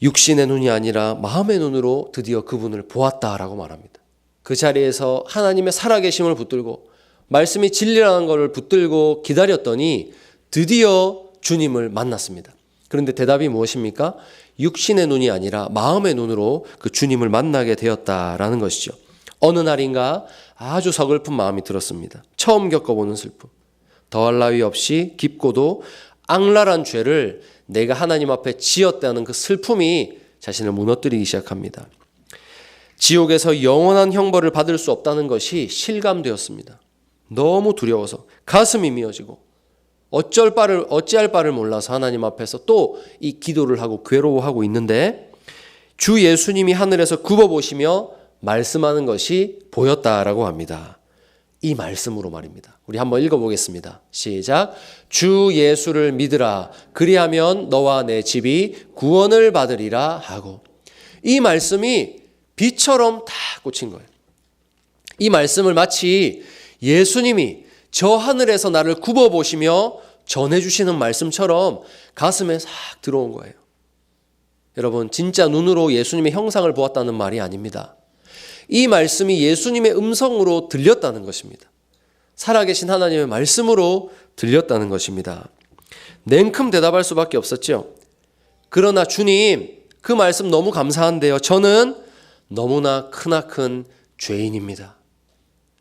육신의 눈이 아니라 마음의 눈으로 드디어 그분을 보았다라고 말합니다. 그 자리에서 하나님의 살아계심을 붙들고 말씀이 진리라는 것을 붙들고 기다렸더니 드디어 주님을 만났습니다. 그런데 대답이 무엇입니까? 육신의 눈이 아니라 마음의 눈으로 그 주님을 만나게 되었다라는 것이죠. 어느 날인가 아주 서글픈 마음이 들었습니다. 처음 겪어보는 슬픔. 더할 나위 없이 깊고도 악랄한 죄를 내가 하나님 앞에 지었다는 그 슬픔이 자신을 무너뜨리기 시작합니다. 지옥에서 영원한 형벌을 받을 수 없다는 것이 실감되었습니다. 너무 두려워서 가슴이 미어지고 어찌할 바를 몰라서 하나님 앞에서 또 이 기도를 하고 괴로워하고 있는데 주 예수님이 하늘에서 굽어보시며 말씀하는 것이 보였다라고 합니다. 이 말씀으로 말입니다. 우리 한번 읽어보겠습니다. 시작. 주 예수를 믿으라. 그리하면 너와 내 집이 구원을 받으리라 하고. 이 말씀이 비처럼 다 꽂힌 거예요. 이 말씀을 마치 예수님이 저 하늘에서 나를 굽어보시며 전해주시는 말씀처럼 가슴에 싹 들어온 거예요. 여러분, 진짜 눈으로 예수님의 형상을 보았다는 말이 아닙니다. 이 말씀이 예수님의 음성으로 들렸다는 것입니다. 살아계신 하나님의 말씀으로 들렸다는 것입니다. 냉큼 대답할 수밖에 없었죠. 그러나 주님, 그 말씀 너무 감사한데요. 저는 너무나 크나큰 죄인입니다.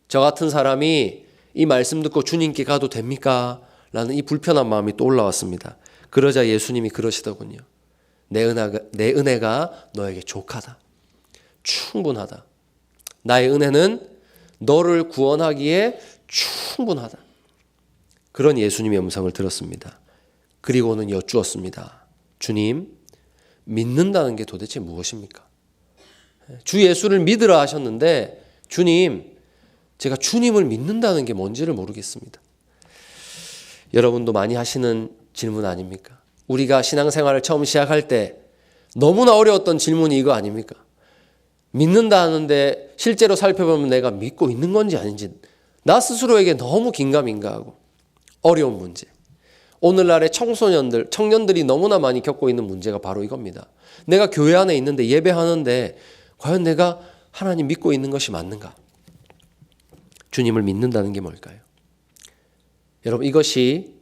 저 같은 사람이 이 말씀 듣고 주님께 가도 됩니까? 라는 이 불편한 마음이 또 올라왔습니다. 그러자 예수님이 그러시더군요. 내 은혜가 너에게 족하다. 충분하다. 나의 은혜는 너를 구원하기에 충분하다. 그런 예수님의 음성을 들었습니다. 그리고는 여쭈었습니다. 주님, 믿는다는 게 도대체 무엇입니까? 주 예수를 믿으라 하셨는데 주님, 제가 주님을 믿는다는 게 뭔지를 모르겠습니다. 여러분도 많이 하시는 질문 아닙니까? 우리가 신앙생활을 처음 시작할 때 너무나 어려웠던 질문이 이거 아닙니까? 믿는다 하는데 실제로 살펴보면 내가 믿고 있는 건지 아닌지 나 스스로에게 너무 긴가민가하고 어려운 문제. 오늘날의 청년들이 너무나 많이 겪고 있는 문제가 바로 이겁니다. 내가 교회 안에 있는데 예배하는데 과연 내가 하나님 믿고 있는 것이 맞는가? 주님을 믿는다는 게 뭘까요? 여러분, 이것이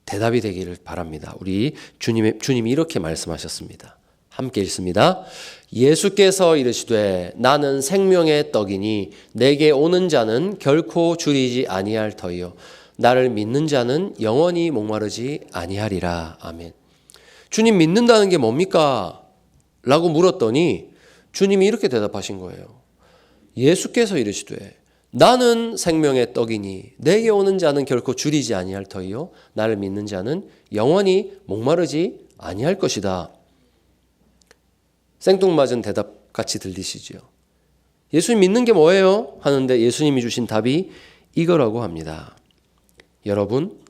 대답이 되기를 바랍니다. 우리 주님이 이렇게 말씀하셨습니다. 함께 읽습니다. 예수께서 이르시되 나는 생명의 떡이니 내게 오는 자는 결코 줄이지 아니할 터이요 나를 믿는 자는 영원히 목마르지 아니하리라. 아멘. 주님 믿는다는 게 뭡니까? 라고 물었더니 주님이 이렇게 대답하신 거예요. 예수께서 이르시되 나는 생명의 떡이니 내게 오는 자는 결코 줄이지 아니할 터이요 나를 믿는 자는 영원히 목마르지 아니할 것이다. 생뚱맞은 대답 같이 들리시죠? 예수님 믿는 게 뭐예요? 하는데 예수님이 주신 답이 이거라고 합니다. 여러분,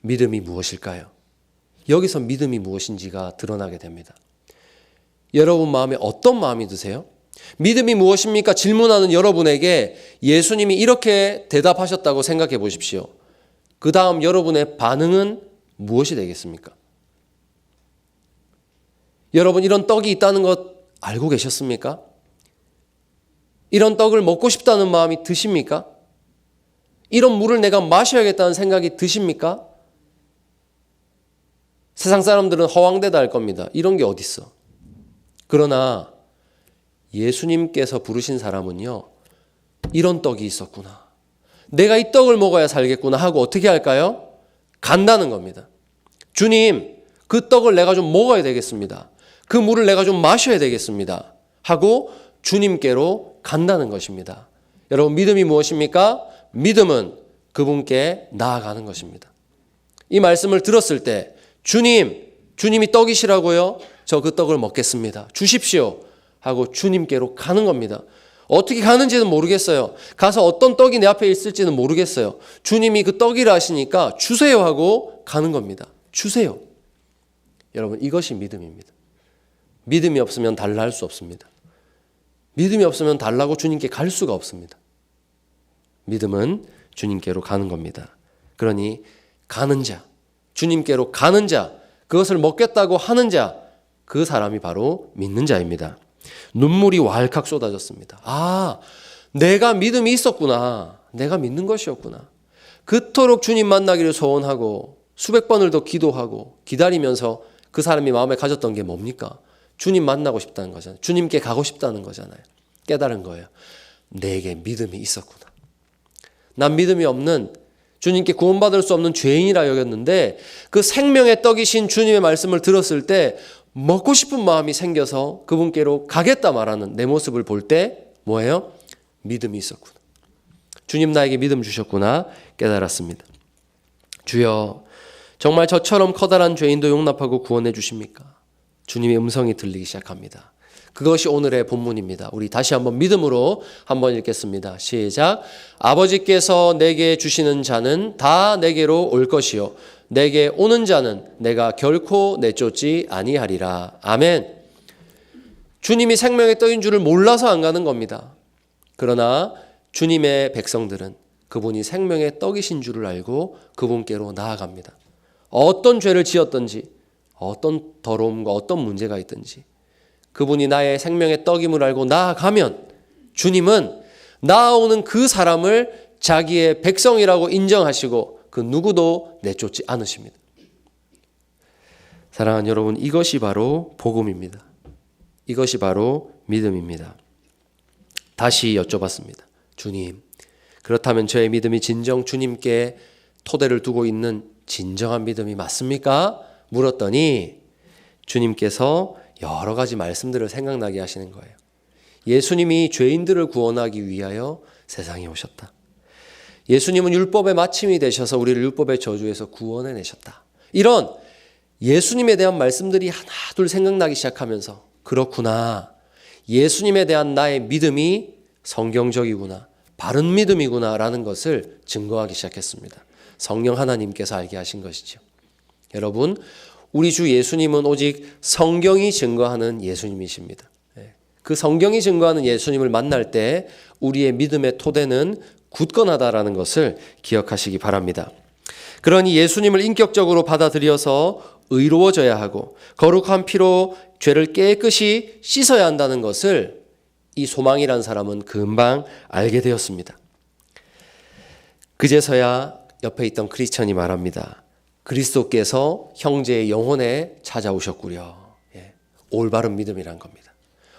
믿음이 무엇일까요? 여기서 믿음이 무엇인지가 드러나게 됩니다. 여러분 마음에 어떤 마음이 드세요? 믿음이 무엇입니까? 질문하는 여러분에게 예수님이 이렇게 대답하셨다고 생각해 보십시오. 그 다음 여러분의 반응은 무엇이 되겠습니까? 여러분, 이런 떡이 있다는 것 알고 계셨습니까? 이런 떡을 먹고 싶다는 마음이 드십니까? 이런 물을 내가 마셔야겠다는 생각이 드십니까? 세상 사람들은 허황되다 할 겁니다. 이런 게 어딨어? 그러나 예수님께서 부르신 사람은요, 이런 떡이 있었구나. 내가 이 떡을 먹어야 살겠구나 하고 어떻게 할까요? 간다는 겁니다. 주님, 그 떡을 내가 좀 먹어야 되겠습니다. 그 물을 내가 좀 마셔야 되겠습니다. 하고 주님께로 간다는 것입니다. 여러분, 믿음이 무엇입니까? 믿음은 그분께 나아가는 것입니다. 이 말씀을 들었을 때 주님이 떡이시라고요? 저 그 떡을 먹겠습니다. 주십시오. 하고 주님께로 가는 겁니다. 어떻게 가는지는 모르겠어요. 가서 어떤 떡이 내 앞에 있을지는 모르겠어요. 주님이 그 떡이라 하시니까 주세요 하고 가는 겁니다. 주세요. 여러분, 이것이 믿음입니다. 믿음이 없으면 달라 할 수 없습니다. 믿음이 없으면 달라고 주님께 갈 수가 없습니다. 믿음은 주님께로 가는 겁니다. 그러니 가는 자, 주님께로 가는 자, 그것을 먹겠다고 하는 자, 그 사람이 바로 믿는 자입니다. 눈물이 왈칵 쏟아졌습니다. 아, 내가 믿음이 있었구나. 내가 믿는 것이었구나. 그토록 주님 만나기를 소원하고 수백 번을 더 기도하고 기다리면서 그 사람이 마음에 가졌던 게 뭡니까? 주님 만나고 싶다는 거잖아요. 주님께 가고 싶다는 거잖아요. 깨달은 거예요. 내게 믿음이 있었구나. 난 믿음이 없는, 주님께 구원받을 수 없는 죄인이라 여겼는데 그 생명의 떡이신 주님의 말씀을 들었을 때 먹고 싶은 마음이 생겨서 그분께로 가겠다 말하는 내 모습을 볼 때 뭐예요? 믿음이 있었구나. 주님 나에게 믿음 주셨구나 깨달았습니다. 주여, 정말 저처럼 커다란 죄인도 용납하고 구원해 주십니까? 주님의 음성이 들리기 시작합니다. 그것이 오늘의 본문입니다. 우리 다시 한번 믿음으로 한번 읽겠습니다. 시작. 아버지께서 내게 주시는 자는 다 내게로 올 것이요 내게 오는 자는 내가 결코 내쫓지 아니하리라. 아멘. 주님이 생명의 떡인 줄을 몰라서 안 가는 겁니다. 그러나 주님의 백성들은 그분이 생명의 떡이신 줄을 알고 그분께로 나아갑니다. 어떤 죄를 지었든지 어떤 더러움과 어떤 문제가 있든지 그분이 나의 생명의 떡임을 알고 나아가면 주님은 나아오는 그 사람을 자기의 백성이라고 인정하시고 그 누구도 내쫓지 않으십니다. 사랑하는 여러분, 이것이 바로 복음입니다. 이것이 바로 믿음입니다. 다시 여쭤봤습니다. 주님, 그렇다면 저의 믿음이 진정 주님께 토대를 두고 있는 진정한 믿음이 맞습니까? 물었더니 주님께서 여러 가지 말씀들을 생각나게 하시는 거예요. 예수님이 죄인들을 구원하기 위하여 세상에 오셨다. 예수님은 율법의 마침이 되셔서 우리를 율법의 저주에서 구원해 내셨다. 이런 예수님에 대한 말씀들이 하나 둘 생각나기 시작하면서 그렇구나. 예수님에 대한 나의 믿음이 성경적이구나. 바른 믿음이구나 라는 것을 증거하기 시작했습니다. 성령 하나님께서 알게 하신 것이죠. 여러분, 우리 주 예수님은 오직 성경이 증거하는 예수님이십니다. 그 성경이 증거하는 예수님을 만날 때 우리의 믿음의 토대는 굳건하다라는 것을 기억하시기 바랍니다. 그러니 예수님을 인격적으로 받아들여서 의로워져야 하고 거룩한 피로 죄를 깨끗이 씻어야 한다는 것을 이 소망이란 사람은 금방 알게 되었습니다. 그제서야 옆에 있던 크리스천이 말합니다. 그리스도께서 형제의 영혼에 찾아오셨구려. 올바른 믿음이란 겁니다.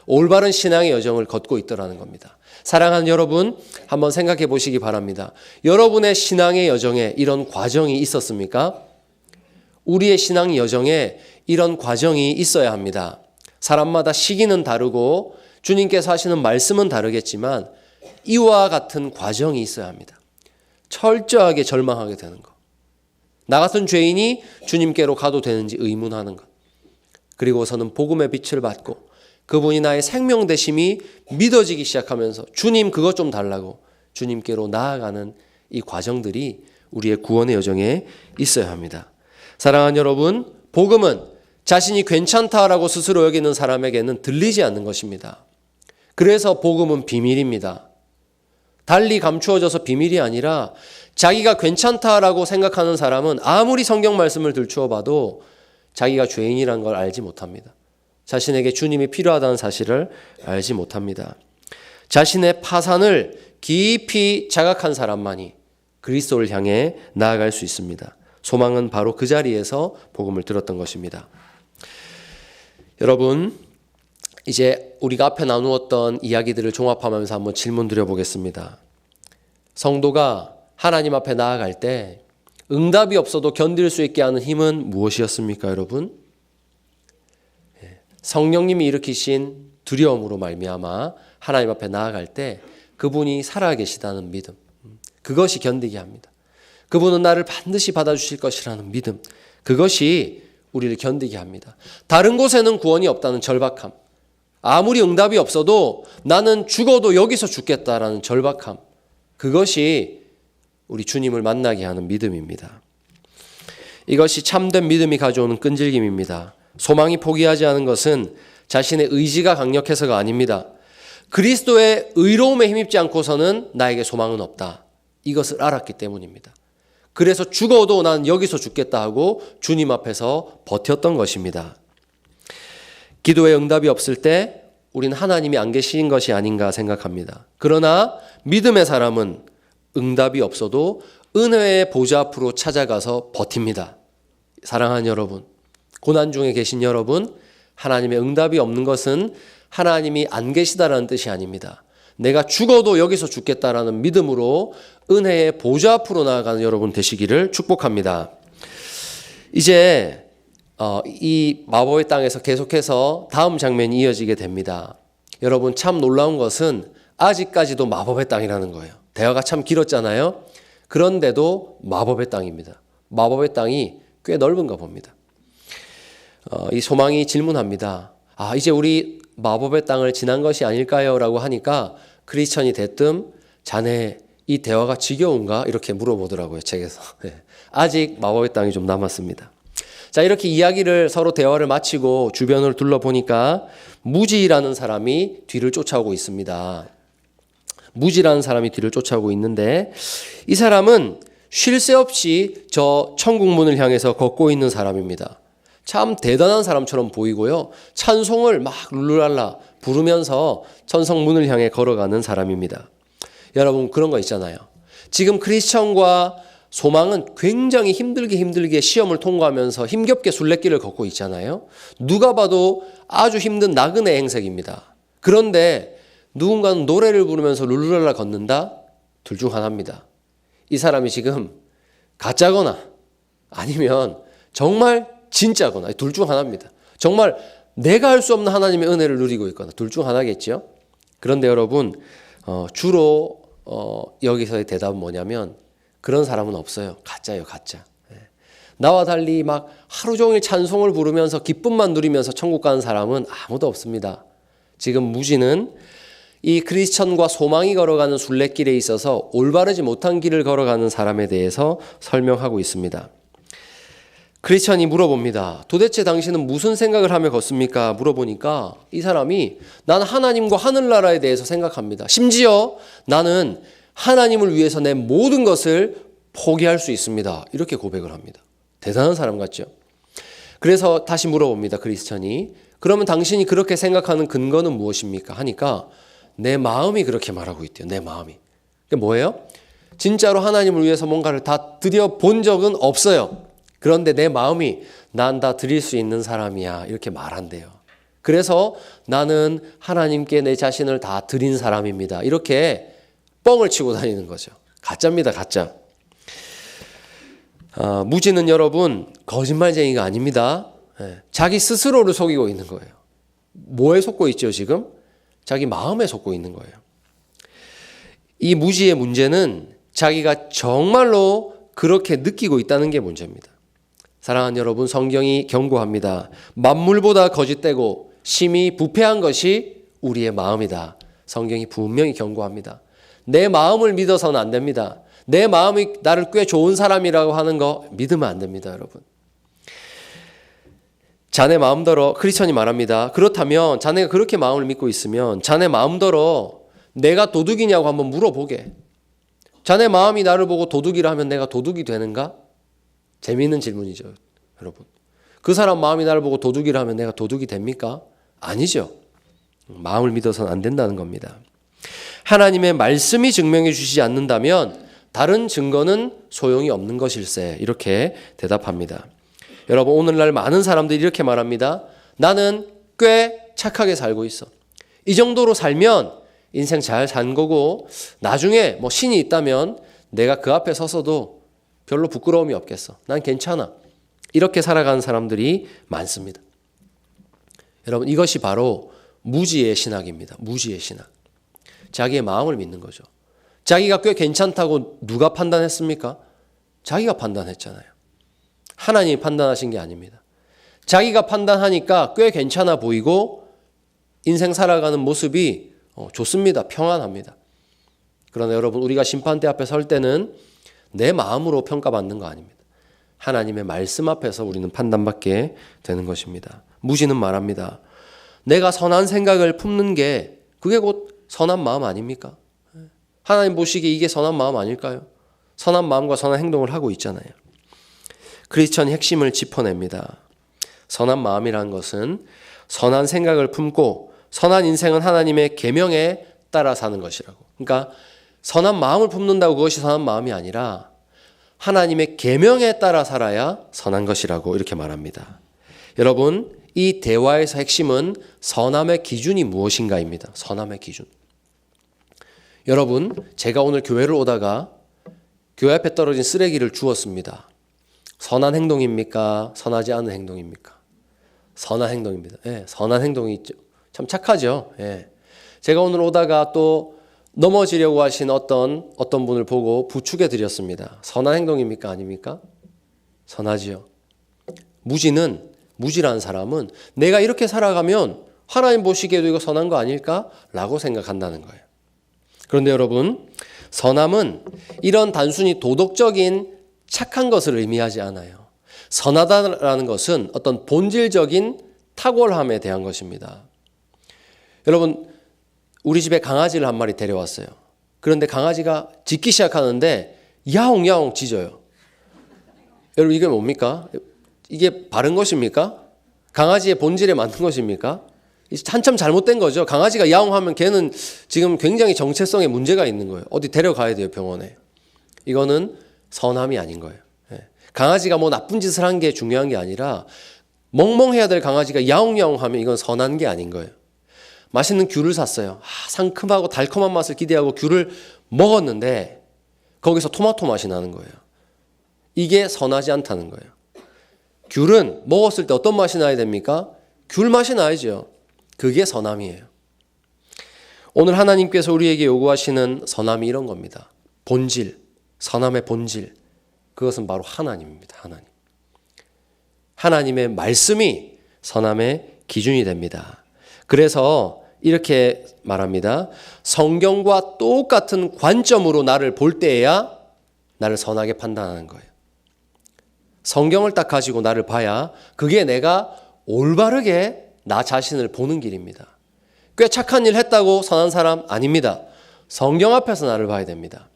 올바른 신앙의 여정을 걷고 있더라는 겁니다. 사랑하는 여러분, 한번 생각해 보시기 바랍니다. 여러분의 신앙의 여정에 이런 과정이 있었습니까? 우리의 신앙 여정에 이런 과정이 있어야 합니다. 사람마다 시기는 다르고 주님께서 하시는 말씀은 다르겠지만 이와 같은 과정이 있어야 합니다. 철저하게 절망하게 되는 것. 나 같은 죄인이 주님께로 가도 되는지 의문하는 것. 그리고서는 복음의 빛을 받고 그분이 나의 생명 되심이 믿어지기 시작하면서 주님 그것 좀 달라고 주님께로 나아가는 이 과정들이 우리의 구원의 여정에 있어야 합니다. 사랑하는 여러분, 복음은 자신이 괜찮다라고 스스로 여기는 사람에게는 들리지 않는 것입니다. 그래서 복음은 비밀입니다. 달리 감추어져서 비밀이 아니라 자기가 괜찮다라고 생각하는 사람은 아무리 성경 말씀을 들추어 봐도 자기가 죄인이라는 걸 알지 못합니다. 자신에게 주님이 필요하다는 사실을 알지 못합니다. 자신의 파산을 깊이 자각한 사람만이 그리스도를 향해 나아갈 수 있습니다. 소망은 바로 그 자리에서 복음을 들었던 것입니다. 여러분, 이제 우리가 앞에 나누었던 이야기들을 종합하면서 한번 질문 드려보겠습니다. 성도가 하나님 앞에 나아갈 때 응답이 없어도 견딜 수 있게 하는 힘은 무엇이었습니까, 여러분? 성령님이 일으키신 두려움으로 말미암아 하나님 앞에 나아갈 때 그분이 살아계시다는 믿음, 그것이 견디게 합니다. 그분은 나를 반드시 받아주실 것이라는 믿음, 그것이 우리를 견디게 합니다. 다른 곳에는 구원이 없다는 절박함, 아무리 응답이 없어도 나는 죽어도 여기서 죽겠다라는 절박함, 그것이 우리 주님을 만나게 하는 믿음입니다. 이것이 참된 믿음이 가져오는 끈질김입니다. 소망이 포기하지 않은 것은 자신의 의지가 강력해서가 아닙니다. 그리스도의 의로움에 힘입지 않고서는 나에게 소망은 없다. 이것을 알았기 때문입니다. 그래서 죽어도 난 여기서 죽겠다 하고 주님 앞에서 버텼던 것입니다. 기도에 응답이 없을 때 우리는 하나님이 안 계신 것이 아닌가 생각합니다. 그러나 믿음의 사람은 응답이 없어도 은혜의 보좌 앞으로 찾아가서 버팁니다. 사랑하는 여러분, 고난 중에 계신 여러분, 하나님의 응답이 없는 것은 하나님이 안 계시다라는 뜻이 아닙니다. 내가 죽어도 여기서 죽겠다라는 믿음으로 은혜의 보좌 앞으로 나아가는 여러분 되시기를 축복합니다. 이제 이 마법의 땅에서 계속해서 다음 장면이 이어지게 됩니다. 여러분, 참 놀라운 것은 아직까지도 마법의 땅이라는 거예요. 대화가 참 길었잖아요. 그런데도 마법의 땅입니다. 마법의 땅이 꽤 넓은가 봅니다. 이 소망이 질문합니다. 이제 우리 마법의 땅을 지난 것이 아닐까요? 라고 하니까 크리스천이 대뜸 자네 이 대화가 지겨운가? 이렇게 물어보더라고요, 책에서. 아직 마법의 땅이 좀 남았습니다. 자, 이렇게 이야기를 서로 대화를 마치고 주변을 둘러보니까 무지라는 사람이 뒤를 쫓아오고 있습니다. 무지라는 사람이 뒤를 쫓아오고 있는데 이 사람은 쉴 새 없이 저 천국 문을 향해서 걷고 있는 사람입니다. 참 대단한 사람처럼 보이고요. 찬송을 막 룰루랄라 부르면서 천성 문을 향해 걸어가는 사람입니다. 여러분, 그런 거 있잖아요. 지금 크리스천과 소망은 굉장히 힘들게 시험을 통과하면서 힘겹게 순례길을 걷고 있잖아요. 누가 봐도 아주 힘든 나그네 행색입니다. 그런데 누군가는 노래를 부르면서 룰루랄라 걷는다? 둘 중 하나입니다. 이 사람이 지금 가짜거나 아니면 정말 진짜거나 둘 중 하나입니다. 정말 내가 할 수 없는 하나님의 은혜를 누리고 있거나 둘 중 하나겠죠. 그런데 여러분, 주로 여기서의 대답은 뭐냐면 그런 사람은 없어요. 가짜예요, 가짜. 나와 달리 막 하루 종일 찬송을 부르면서 기쁨만 누리면서 천국 가는 사람은 아무도 없습니다. 지금 무지는 이 크리스천과 소망이 걸어가는 순례길에 있어서 올바르지 못한 길을 걸어가는 사람에 대해서 설명하고 있습니다. 크리스천이 물어봅니다. 도대체 당신은 무슨 생각을 하며 걷습니까? 물어보니까 이 사람이 나는 하나님과 하늘나라에 대해서 생각합니다. 심지어 나는 하나님을 위해서 내 모든 것을 포기할 수 있습니다. 이렇게 고백을 합니다. 대단한 사람 같죠? 그래서 다시 물어봅니다. 크리스천이. 그러면 당신이 그렇게 생각하는 근거는 무엇입니까? 하니까 내 마음이 그렇게 말하고 있대요. 내 마음이. 그게 뭐예요? 진짜로 하나님을 위해서 뭔가를 다 드려본 적은 없어요. 그런데 내 마음이 난 다 드릴 수 있는 사람이야. 이렇게 말한대요. 그래서 나는 하나님께 내 자신을 다 드린 사람입니다. 이렇게 뻥을 치고 다니는 거죠. 가짜입니다. 가짜. 무지는 여러분 거짓말쟁이가 아닙니다. 자기 스스로를 속이고 있는 거예요. 뭐에 속고 있죠 지금? 자기 마음에 속고 있는 거예요. 이 무지의 문제는 자기가 정말로 그렇게 느끼고 있다는 게 문제입니다. 사랑하는 여러분, 성경이 경고합니다. 만물보다 거짓되고 심히 부패한 것이 우리의 마음이다. 성경이 분명히 경고합니다. 내 마음을 믿어서는 안 됩니다. 내 마음이 나를 꽤 좋은 사람이라고 하는 거 믿으면 안 됩니다, 여러분. 자네 마음대로, 크리스천이 말합니다. 그렇다면 자네가 그렇게 마음을 믿고 있으면 자네 마음대로 내가 도둑이냐고 한번 물어보게. 자네 마음이 나를 보고 도둑이라 하면 내가 도둑이 되는가? 재미있는 질문이죠, 여러분. 그 사람 마음이 나를 보고 도둑이라 하면 내가 도둑이 됩니까? 아니죠. 마음을 믿어서는 안 된다는 겁니다. 하나님의 말씀이 증명해 주시지 않는다면 다른 증거는 소용이 없는 것일세. 이렇게 대답합니다. 여러분, 오늘날 많은 사람들이 이렇게 말합니다. 나는 꽤 착하게 살고 있어. 이 정도로 살면 인생 잘 산 거고 나중에 뭐 신이 있다면 내가 그 앞에 서서도 별로 부끄러움이 없겠어. 난 괜찮아. 이렇게 살아가는 사람들이 많습니다. 여러분, 이것이 바로 무지의 신학입니다. 무지의 신학. 자기의 마음을 믿는 거죠. 자기가 꽤 괜찮다고 누가 판단했습니까? 자기가 판단했잖아요. 하나님이 판단하신 게 아닙니다. 자기가 판단하니까 꽤 괜찮아 보이고 인생 살아가는 모습이 좋습니다. 평안합니다. 그러나 여러분, 우리가 심판대 앞에 설 때는 내 마음으로 평가받는 거 아닙니다. 하나님의 말씀 앞에서 우리는 판단받게 되는 것입니다. 무지는 말합니다. 내가 선한 생각을 품는 게 그게 곧 선한 마음 아닙니까? 하나님 보시기에 이게 선한 마음 아닐까요? 선한 마음과 선한 행동을 하고 있잖아요. 크리스천의 핵심을 짚어냅니다. 선한 마음이라는 것은 선한 생각을 품고 선한 인생은 하나님의 계명에 따라 사는 것이라고. 그러니까 선한 마음을 품는다고 그것이 선한 마음이 아니라 하나님의 계명에 따라 살아야 선한 것이라고 이렇게 말합니다. 여러분, 이 대화에서 핵심은 선함의 기준이 무엇인가입니다. 선함의 기준. 여러분, 제가 오늘 교회를 오다가 교회 앞에 떨어진 쓰레기를 주웠습니다. 선한 행동입니까? 선하지 않은 행동입니까? 선한 행동입니다. 예, 선한 행동이 있죠. 참 착하죠. 예. 제가 오늘 오다가 또 넘어지려고 하신 어떤 분을 보고 부축해 드렸습니다. 선한 행동입니까? 아닙니까? 선하지요. 무지라는 사람은 내가 이렇게 살아가면 하나님 보시기에도 이거 선한 거 아닐까? 라고 생각한다는 거예요. 그런데 여러분, 선함은 이런 단순히 도덕적인 착한 것을 의미하지 않아요. 선하다라는 것은 어떤 본질적인 탁월함에 대한 것입니다. 여러분, 우리 집에 강아지를 한 마리 데려왔어요. 그런데 강아지가 짖기 시작하는데 야옹야옹 짖어요. 여러분, 이게 뭡니까? 이게 바른 것입니까? 강아지의 본질에 맞는 것입니까? 한참 잘못된 거죠. 강아지가 야옹하면 걔는 지금 굉장히 정체성에 문제가 있는 거예요. 어디 데려가야 돼요, 병원에. 이거는 선함이 아닌 거예요. 강아지가 뭐 나쁜 짓을 한 게 중요한 게 아니라 멍멍해야 될 강아지가 야옹야옹 하면 이건 선한 게 아닌 거예요. 맛있는 귤을 샀어요. 상큼하고 달콤한 맛을 기대하고 귤을 먹었는데 거기서 토마토 맛이 나는 거예요. 이게 선하지 않다는 거예요. 귤은 먹었을 때 어떤 맛이 나야 됩니까? 귤 맛이 나야죠. 그게 선함이에요. 오늘 하나님께서 우리에게 요구하시는 선함이 이런 겁니다. 본질, 선함의 본질. 그것은 바로 하나님입니다. 하나님. 하나님의 말씀이 선함의 기준이 됩니다. 그래서 이렇게 말합니다. 성경과 똑같은 관점으로 나를 볼 때에야 나를 선하게 판단하는 거예요. 성경을 딱 가지고 나를 봐야 그게 내가 올바르게 나 자신을 보는 길입니다. 꽤 착한 일 했다고 선한 사람 아닙니다. 성경 앞에서 나를 봐야 됩니다.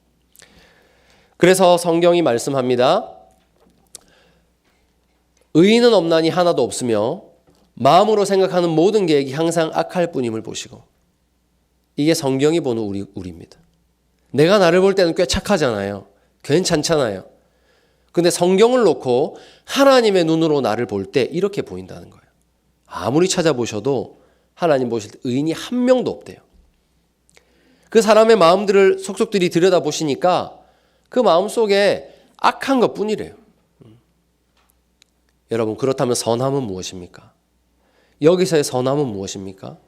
그래서 성경이 말씀합니다. 의인은 없나니 하나도 없으며 마음으로 생각하는 모든 계획이 항상 악할 뿐임을 보시고. 이게 성경이 보는 우리입니다. 내가 나를 볼 때는 꽤 착하잖아요. 괜찮잖아요. 근데 성경을 놓고 하나님의 눈으로 나를 볼 때 이렇게 보인다는 거예요. 아무리 찾아보셔도 하나님 보실 때 의인이 한 명도 없대요. 그 사람의 마음들을 속속들이 들여다보시니까 그 마음 속에 악한 것 뿐이래요. 여러분, 그렇다면 선함은 무엇입니까? 여기서의 선함은 무엇입니까?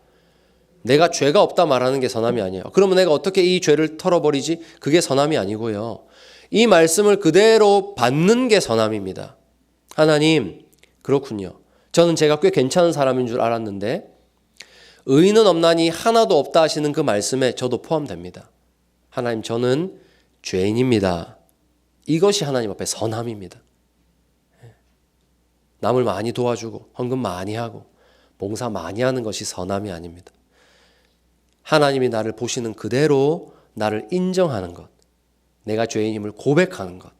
내가 죄가 없다 말하는 게 선함이 아니에요. 그러면 내가 어떻게 이 죄를 털어버리지? 그게 선함이 아니고요. 이 말씀을 그대로 받는 게 선함입니다. 하나님, 그렇군요. 저는 제가 꽤 괜찮은 사람인 줄 알았는데 의인은 없나니 하나도 없다 하시는 그 말씀에 저도 포함됩니다. 하나님, 저는 죄인입니다. 이것이 하나님 앞에 선함입니다. 남을 많이 도와주고 헌금 많이 하고 봉사 많이 하는 것이 선함이 아닙니다. 하나님이 나를 보시는 그대로 나를 인정하는 것, 내가 죄인임을 고백하는 것,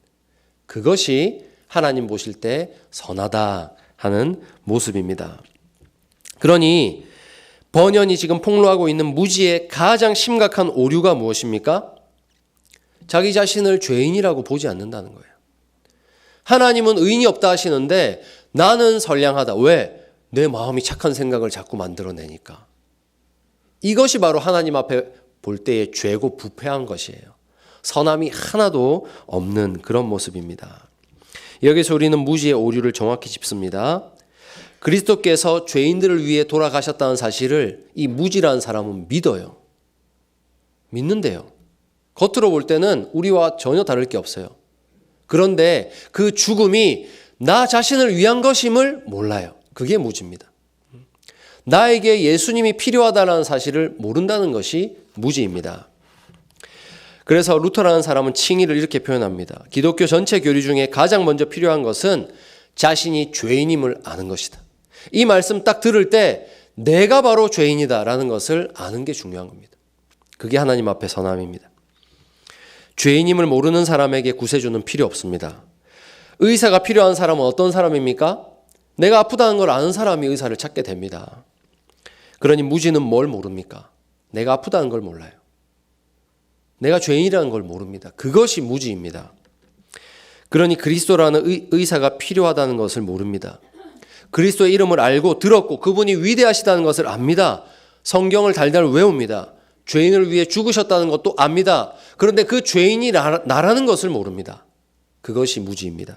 그것이 하나님 보실 때 선하다 하는 모습입니다. 그러니 번연이 지금 폭로하고 있는 무지의 가장 심각한 오류가 무엇입니까? 자기 자신을 죄인이라고 보지 않는다는 거예요. 하나님은 의인이 없다 하시는데 나는 선량하다. 왜? 내 마음이 착한 생각을 자꾸 만들어내니까. 이것이 바로 하나님 앞에 볼 때의 죄고 부패한 것이에요. 선함이 하나도 없는 그런 모습입니다. 여기서 우리는 무지의 오류를 정확히 짚습니다. 그리스도께서 죄인들을 위해 돌아가셨다는 사실을 이 무지라는 사람은 믿어요. 믿는데요. 겉으로 볼 때는 우리와 전혀 다를 게 없어요. 그런데 그 죽음이 나 자신을 위한 것임을 몰라요. 그게 무지입니다. 나에게 예수님이 필요하다는 사실을 모른다는 것이 무지입니다. 그래서 루터라는 사람은 칭의를 이렇게 표현합니다. 기독교 전체 교리 중에 가장 먼저 필요한 것은 자신이 죄인임을 아는 것이다. 이 말씀 딱 들을 때 내가 바로 죄인이다라는 것을 아는 게 중요한 겁니다. 그게 하나님 앞에 선함입니다. 죄인임을 모르는 사람에게 구세주는 필요 없습니다. 의사가 필요한 사람은 어떤 사람입니까? 내가 아프다는 걸 아는 사람이 의사를 찾게 됩니다. 그러니 무지는 뭘 모릅니까? 내가 아프다는 걸 몰라요. 내가 죄인이라는 걸 모릅니다. 그것이 무지입니다. 그러니 그리스도라는 의사가 필요하다는 것을 모릅니다. 그리스도의 이름을 알고 들었고 그분이 위대하시다는 것을 압니다. 성경을 달달 외웁니다. 죄인을 위해 죽으셨다는 것도 압니다. 그런데 그 죄인이 나라는 것을 모릅니다. 그것이 무지입니다.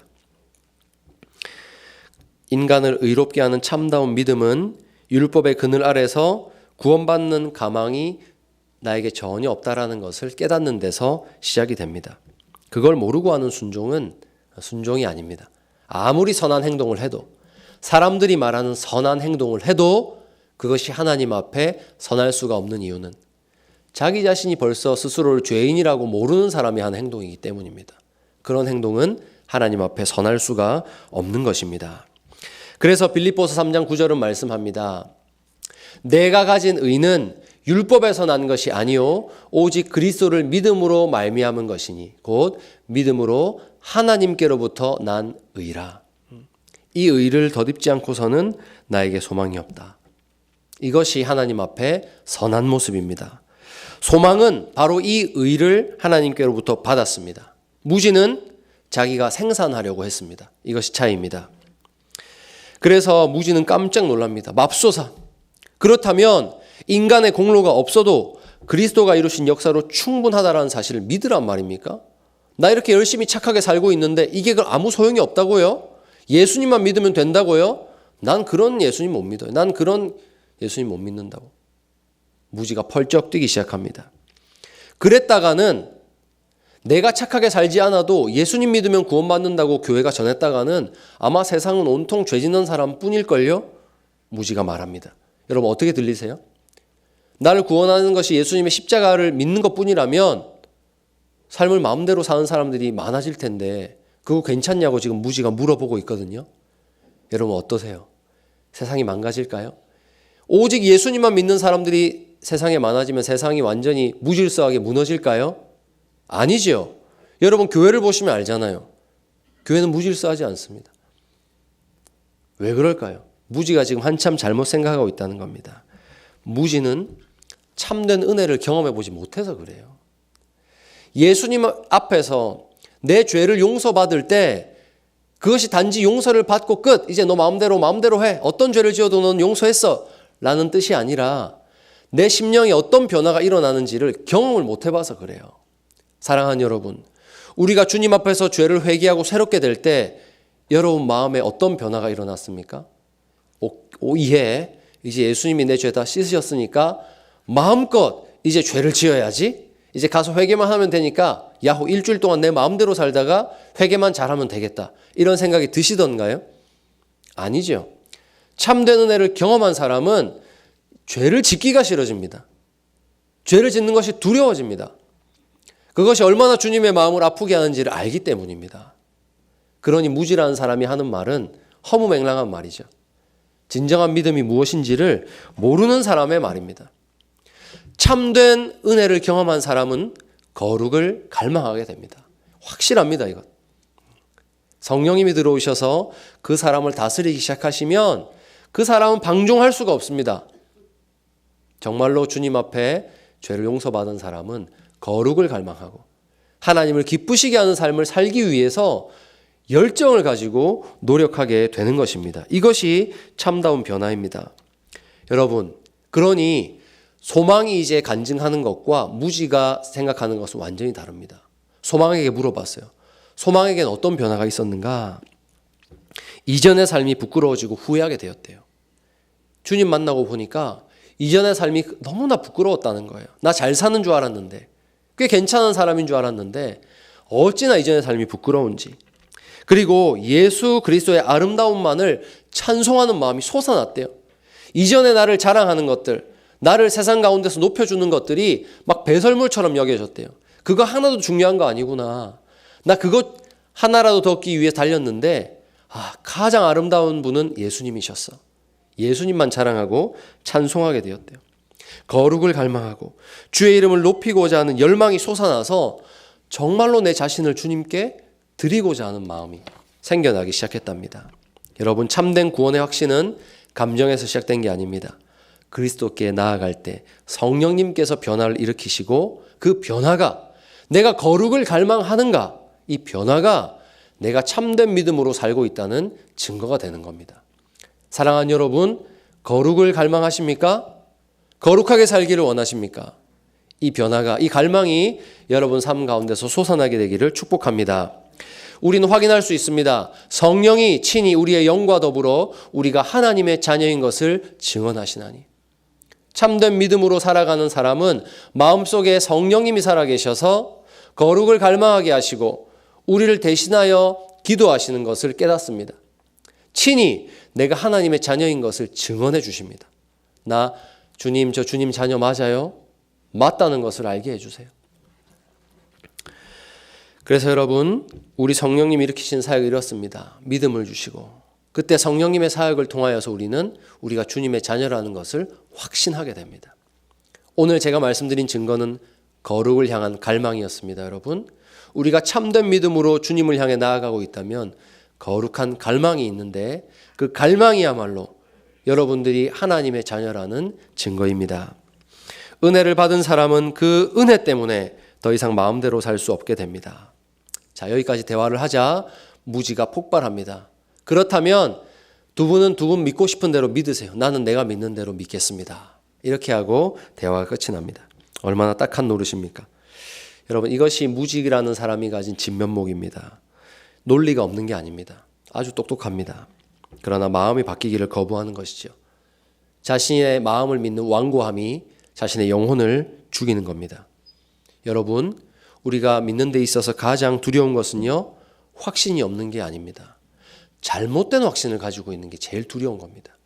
인간을 의롭게 하는 참다운 믿음은 율법의 그늘 아래서 구원받는 가망이 나에게 전혀 없다라는 것을 깨닫는 데서 시작이 됩니다. 그걸 모르고 하는 순종은 순종이 아닙니다. 아무리 선한 행동을 해도 사람들이 말하는 선한 행동을 해도 그것이 하나님 앞에 선할 수가 없는 이유는 자기 자신이 벌써 스스로를 죄인이라고 모르는 사람이 하는 행동이기 때문입니다. 그런 행동은 하나님 앞에 선할 수가 없는 것입니다. 그래서 빌립보서 3장 9절은 말씀합니다. 내가 가진 의는 율법에서 난 것이 아니요 오직 그리스도를 믿음으로 말미암은 것이니 곧 믿음으로 하나님께로부터 난 의라. 이 의를 덧입지 않고서는 나에게 소망이 없다. 이것이 하나님 앞에 선한 모습입니다. 소망은 바로 이 의를 하나님께로부터 받았습니다. 무지는 자기가 생산하려고 했습니다. 이것이 차이입니다. 그래서 무지는 깜짝 놀랍니다. 맙소사. 그렇다면 인간의 공로가 없어도 그리스도가 이루신 역사로 충분하다라는 사실을 믿으란 말입니까? 나 이렇게 열심히 착하게 살고 있는데 이게 아무 소용이 없다고요? 예수님만 믿으면 된다고요? 난 그런 예수님 못 믿어요. 난 그런 예수님 못 믿는다고. 무지가 펄쩍 뛰기 시작합니다. 그랬다가는 내가 착하게 살지 않아도 예수님 믿으면 구원받는다고 교회가 전했다가는 아마 세상은 온통 죄 짓는 사람뿐일걸요? 무지가 말합니다. 여러분 어떻게 들리세요? 나를 구원하는 것이 예수님의 십자가를 믿는 것뿐이라면 삶을 마음대로 사는 사람들이 많아질 텐데 그거 괜찮냐고 지금 무지가 물어보고 있거든요. 여러분 어떠세요? 세상이 망가질까요? 오직 예수님만 믿는 사람들이 세상에 많아지면 세상이 완전히 무질서하게 무너질까요? 아니죠. 여러분 교회를 보시면 알잖아요. 교회는 무질서하지 않습니다. 왜 그럴까요? 무지가 지금 한참 잘못 생각하고 있다는 겁니다. 무지는 참된 은혜를 경험해 보지 못해서 그래요. 예수님 앞에서 내 죄를 용서받을 때 그것이 단지 용서를 받고 끝. 이제 너 마음대로 해. 어떤 죄를 지어도 넌 용서했어. 라는 뜻이 아니라 내 심령에 어떤 변화가 일어나는지를 경험을 못 해봐서 그래요. 사랑하는 여러분, 우리가 주님 앞에서 죄를 회개하고 새롭게 될 때 여러분 마음에 어떤 변화가 일어났습니까? 이해, 이제 예수님이 내 죄 다 씻으셨으니까 마음껏 이제 죄를 지어야지. 이제 가서 회개만 하면 되니까 야호 일주일 동안 내 마음대로 살다가 회개만 잘하면 되겠다. 이런 생각이 드시던가요? 아니죠. 참된 은혜를 경험한 사람은 죄를 짓기가 싫어집니다. 죄를 짓는 것이 두려워집니다. 그것이 얼마나 주님의 마음을 아프게 하는지를 알기 때문입니다. 그러니 무지라는 사람이 하는 말은 허무맹랑한 말이죠. 진정한 믿음이 무엇인지를 모르는 사람의 말입니다. 참된 은혜를 경험한 사람은 거룩을 갈망하게 됩니다. 확실합니다, 이것. 성령님이 들어오셔서 그 사람을 다스리기 시작하시면 그 사람은 방종할 수가 없습니다. 정말로 주님 앞에 죄를 용서받은 사람은 거룩을 갈망하고 하나님을 기쁘시게 하는 삶을 살기 위해서 열정을 가지고 노력하게 되는 것입니다. 이것이 참다운 변화입니다. 여러분, 그러니 소망이 이제 간증하는 것과 무지가 생각하는 것은 완전히 다릅니다. 소망에게 물어봤어요. 소망에게는 어떤 변화가 있었는가? 이전의 삶이 부끄러워지고 후회하게 되었대요. 주님 만나고 보니까 이전의 삶이 너무나 부끄러웠다는 거예요. 나 잘 사는 줄 알았는데, 꽤 괜찮은 사람인 줄 알았는데 어찌나 이전의 삶이 부끄러운지. 그리고 예수 그리스도의 아름다움만을 찬송하는 마음이 솟아났대요. 이전에 나를 자랑하는 것들, 나를 세상 가운데서 높여주는 것들이 막 배설물처럼 여겨졌대요. 그거 하나도 중요한 거 아니구나. 나 그것 하나라도 더 얻기 위해 달렸는데 가장 아름다운 분은 예수님이셨어. 예수님만 자랑하고 찬송하게 되었대요. 거룩을 갈망하고 주의 이름을 높이고자 하는 열망이 솟아나서 정말로 내 자신을 주님께 드리고자 하는 마음이 생겨나기 시작했답니다. 여러분, 참된 구원의 확신은 감정에서 시작된 게 아닙니다. 그리스도께 나아갈 때 성령님께서 변화를 일으키시고 그 변화가 내가 거룩을 갈망하는가, 이 변화가 내가 참된 믿음으로 살고 있다는 증거가 되는 겁니다. 사랑하는 여러분, 거룩을 갈망하십니까? 거룩하게 살기를 원하십니까? 이 변화가, 이 갈망이 여러분 삶 가운데서 솟아나게 되기를 축복합니다. 우리는 확인할 수 있습니다. 성령이 친히 우리의 영과 더불어 우리가 하나님의 자녀인 것을 증언하시나니. 참된 믿음으로 살아가는 사람은 마음속에 성령님이 살아계셔서 거룩을 갈망하게 하시고 우리를 대신하여 기도하시는 것을 깨닫습니다. 친히 내가 하나님의 자녀인 것을 증언해 주십니다. 나 주님, 저 주님 자녀 맞아요? 맞다는 것을 알게 해주세요. 그래서 여러분, 우리 성령님이 일으키신 사역이 이렇습니다. 믿음을 주시고 그때 성령님의 사역을 통하여서 우리가 주님의 자녀라는 것을 확신하게 됩니다. 오늘 제가 말씀드린 증거는 거룩을 향한 갈망이었습니다. 여러분, 우리가 참된 믿음으로 주님을 향해 나아가고 있다면 거룩한 갈망이 있는데 그 갈망이야말로 여러분들이 하나님의 자녀라는 증거입니다. 은혜를 받은 사람은 그 은혜 때문에 더 이상 마음대로 살 수 없게 됩니다. 자, 여기까지 대화를 하자 무지가 폭발합니다. 그렇다면 두 분은 두 분 믿고 싶은 대로 믿으세요. 나는 내가 믿는 대로 믿겠습니다. 이렇게 하고 대화가 끝이 납니다. 얼마나 딱한 노릇입니까? 여러분, 이것이 무지라는 사람이 가진 진면목입니다. 논리가 없는 게 아닙니다. 아주 똑똑합니다. 그러나 마음이 바뀌기를 거부하는 것이죠. 자신의 마음을 믿는 완고함이 자신의 영혼을 죽이는 겁니다. 여러분, 우리가 믿는 데 있어서 가장 두려운 것은요, 확신이 없는 게 아닙니다. 잘못된 확신을 가지고 있는 게 제일 두려운 겁니다.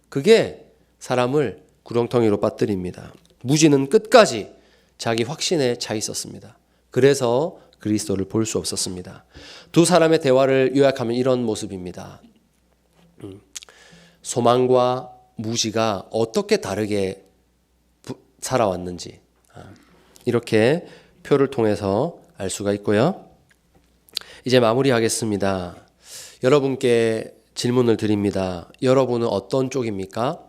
그게 사람을 구렁텅이로 빠뜨립니다. 무지는 끝까지 자기 확신에 차 있었습니다. 그래서 그리스도를 볼 수 없었습니다. 두 사람의 대화를 요약하면 이런 모습입니다. 소망과 무지가 어떻게 다르게 살아왔는지 이렇게 표를 통해서 알 수가 있고요. 이제 마무리하겠습니다. 여러분께 질문을 드립니다. 여러분은 어떤 쪽입니까?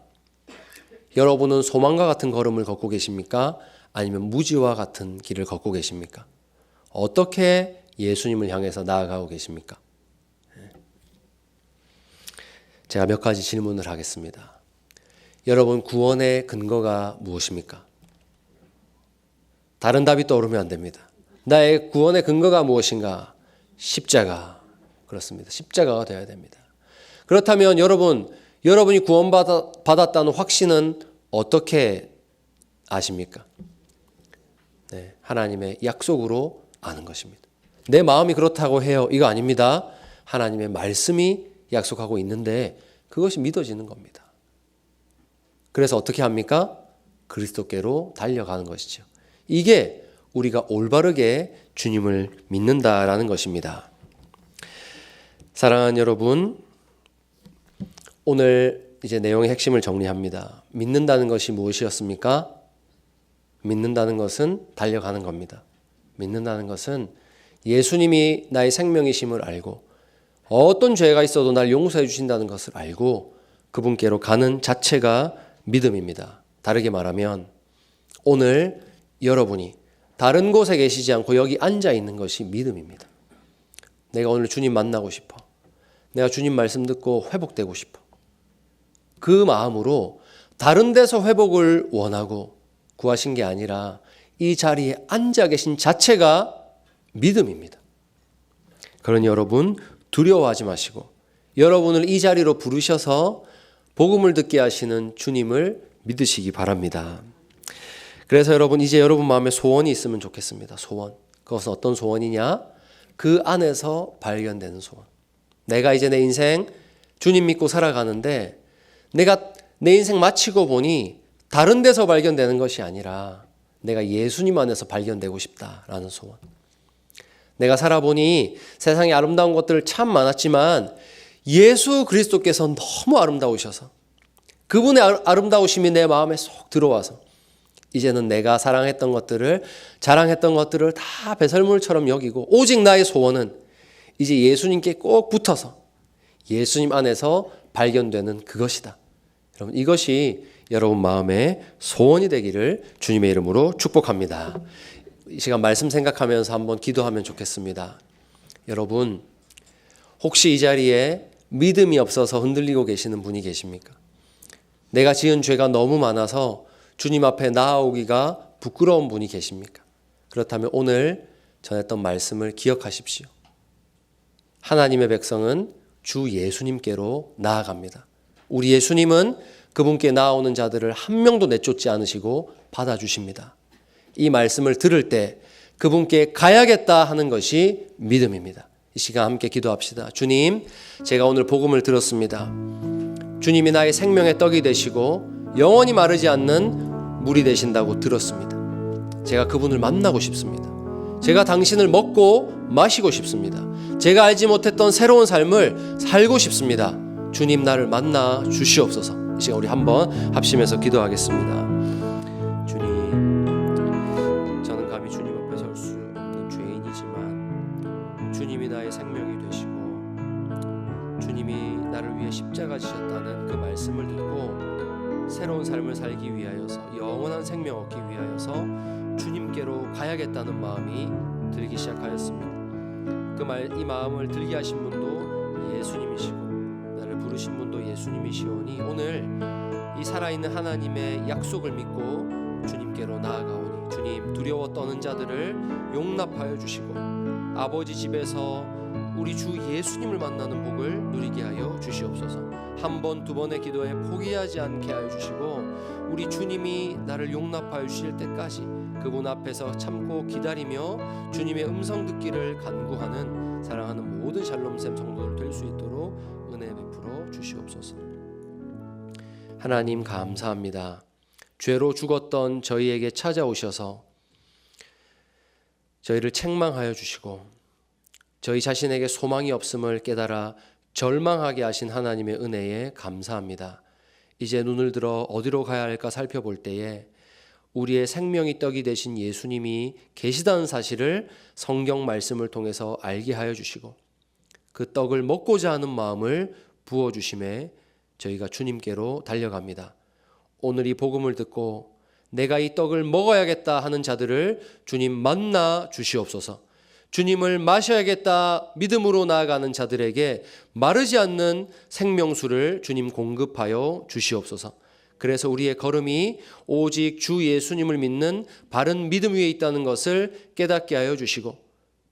여러분은 소망과 같은 걸음을 걷고 계십니까? 아니면 무지와 같은 길을 걷고 계십니까? 어떻게 예수님을 향해서 나아가고 계십니까? 제가 몇 가지 질문을 하겠습니다. 여러분, 구원의 근거가 무엇입니까? 다른 답이 떠오르면 안 됩니다. 나의 구원의 근거가 무엇인가? 십자가. 그렇습니다. 십자가가 되어야 됩니다. 그렇다면 여러분이 구원받았다는 확신은 어떻게 아십니까? 네, 하나님의 약속으로 아는 것입니다. 내 마음이 그렇다고 해요. 이거 아닙니다. 하나님의 말씀이 약속하고 있는데 그것이 믿어지는 겁니다. 그래서 어떻게 합니까? 그리스도께로 달려가는 것이죠. 이게 우리가 올바르게 주님을 믿는다라는 것입니다. 사랑하는 여러분, 오늘 이제 내용의 핵심을 정리합니다. 믿는다는 것이 무엇이었습니까? 믿는다는 것은 달려가는 겁니다. 믿는다는 것은 예수님이 나의 생명이심을 알고 어떤 죄가 있어도 날 용서해 주신다는 것을 알고 그분께로 가는 자체가 믿음입니다. 다르게 말하면 오늘 여러분이 다른 곳에 계시지 않고 여기 앉아 있는 것이 믿음입니다. 내가 오늘 주님 만나고 싶어. 내가 주님 말씀 듣고 회복되고 싶어. 그 마음으로 다른 데서 회복을 원하고 구하신 게 아니라 이 자리에 앉아 계신 자체가 믿음입니다. 그러니 여러분 두려워하지 마시고 여러분을 이 자리로 부르셔서 복음을 듣게 하시는 주님을 믿으시기 바랍니다. 그래서 여러분 이제 여러분 마음에 소원이 있으면 좋겠습니다. 소원. 그것은 어떤 소원이냐? 그 안에서 발견되는 소원. 내가 이제 내 인생 주님 믿고 살아가는데 내가 내 인생 마치고 보니 다른 데서 발견되는 것이 아니라 내가 예수님 안에서 발견되고 싶다라는 소원. 내가 살아보니 세상에 아름다운 것들 참 많았지만 예수 그리스도께서 너무 아름다우셔서 그분의 아름다우심이 내 마음에 쏙 들어와서 이제는 내가 사랑했던 것들을 자랑했던 것들을 다 배설물처럼 여기고 오직 나의 소원은 이제 예수님께 꼭 붙어서 예수님 안에서 발견되는 그것이다. 여러분 이것이 여러분 마음의 소원이 되기를 주님의 이름으로 축복합니다. 이 시간 말씀 생각하면서 한번 기도하면 좋겠습니다. 여러분 혹시 이 자리에 믿음이 없어서 흔들리고 계시는 분이 계십니까? 내가 지은 죄가 너무 많아서 주님 앞에 나아오기가 부끄러운 분이 계십니까? 그렇다면 오늘 전했던 말씀을 기억하십시오. 하나님의 백성은 주 예수님께로 나아갑니다. 우리 예수님은 그분께 나아오는 자들을 한 명도 내쫓지 않으시고 받아주십니다. 이 말씀을 들을 때 그분께 가야겠다 하는 것이 믿음입니다. 이 시간 함께 기도합시다. 주님, 제가 오늘 복음을 들었습니다. 주님이 나의 생명의 떡이 되시고 영원히 마르지 않는 물이 되신다고 들었습니다. 제가 그분을 만나고 싶습니다. 제가 당신을 먹고 마시고 싶습니다. 제가 알지 못했던 새로운 삶을 살고 싶습니다. 주님 나를 만나 주시옵소서. 이 시간 우리 한번 합심해서 기도하겠습니다. 주님, 저는 감히 주님 앞에 설 수 없는 죄인이지만 주님이 나의 생명이 되시고 주님이 나를 위해 십자가 지셨다는 그 말씀을 듣고 새로운 삶을 살기 위하여서 영원한 생명 얻기 위하여서 주님께로 가야겠다는 마음이 들기 시작하였습니다. 이 마음을 들게 하신 분도 예수님이시고 나를 부르신 분도 예수님이시오니 오늘 이 살아있는 하나님의 약속을 믿고 주님께로 나아가오니 주님 두려워 떠는 자들을 용납하여 주시고 아버지 집에서 우리 주 예수님을 만나는 복을 누리게 하여 주시옵소서. 한 번, 두 번의 기도에 포기하지 않게 하여 주시고 우리 주님이 나를 용납하여 주실 때까지 그분 앞에서 참고 기다리며 주님의 음성 듣기를 간구하는 사랑하는 모든 샬롬샘 성도들 될 수 있도록 은혜 베풀어 주시옵소서. 하나님 감사합니다. 죄로 죽었던 저희에게 찾아오셔서 저희를 책망하여 주시고 저희 자신에게 소망이 없음을 깨달아 절망하게 하신 하나님의 은혜에 감사합니다. 이제 눈을 들어 어디로 가야 할까 살펴볼 때에 우리의 생명이 떡이 되신 예수님이 계시다는 사실을 성경 말씀을 통해서 알게 하여 주시고 그 떡을 먹고자 하는 마음을 부어주심에 저희가 주님께로 달려갑니다. 오늘 이 복음을 듣고 내가 이 떡을 먹어야겠다 하는 자들을 주님 만나 주시옵소서. 주님을 마셔야겠다 믿음으로 나아가는 자들에게 마르지 않는 생명수를 주님 공급하여 주시옵소서. 그래서 우리의 걸음이 오직 주 예수님을 믿는 바른 믿음 위에 있다는 것을 깨닫게 하여 주시고,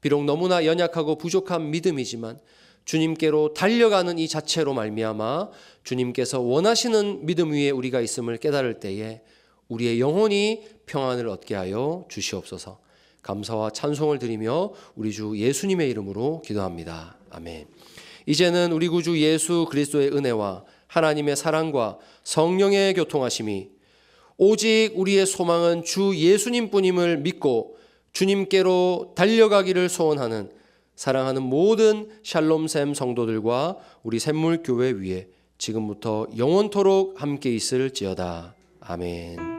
비록 너무나 연약하고 부족한 믿음이지만 주님께로 달려가는 이 자체로 말미암아 주님께서 원하시는 믿음 위에 우리가 있음을 깨달을 때에 우리의 영혼이 평안을 얻게 하여 주시옵소서. 감사와 찬송을 드리며 우리 주 예수님의 이름으로 기도합니다. 아멘. 이제는 우리 구주 예수 그리스도의 은혜와 하나님의 사랑과 성령의 교통하심이 오직 우리의 소망은 주 예수님뿐임을 믿고 주님께로 달려가기를 소원하는 사랑하는 모든 샬롬샘 성도들과 우리 샘물교회 위에 지금부터 영원토록 함께 있을지어다. 아멘.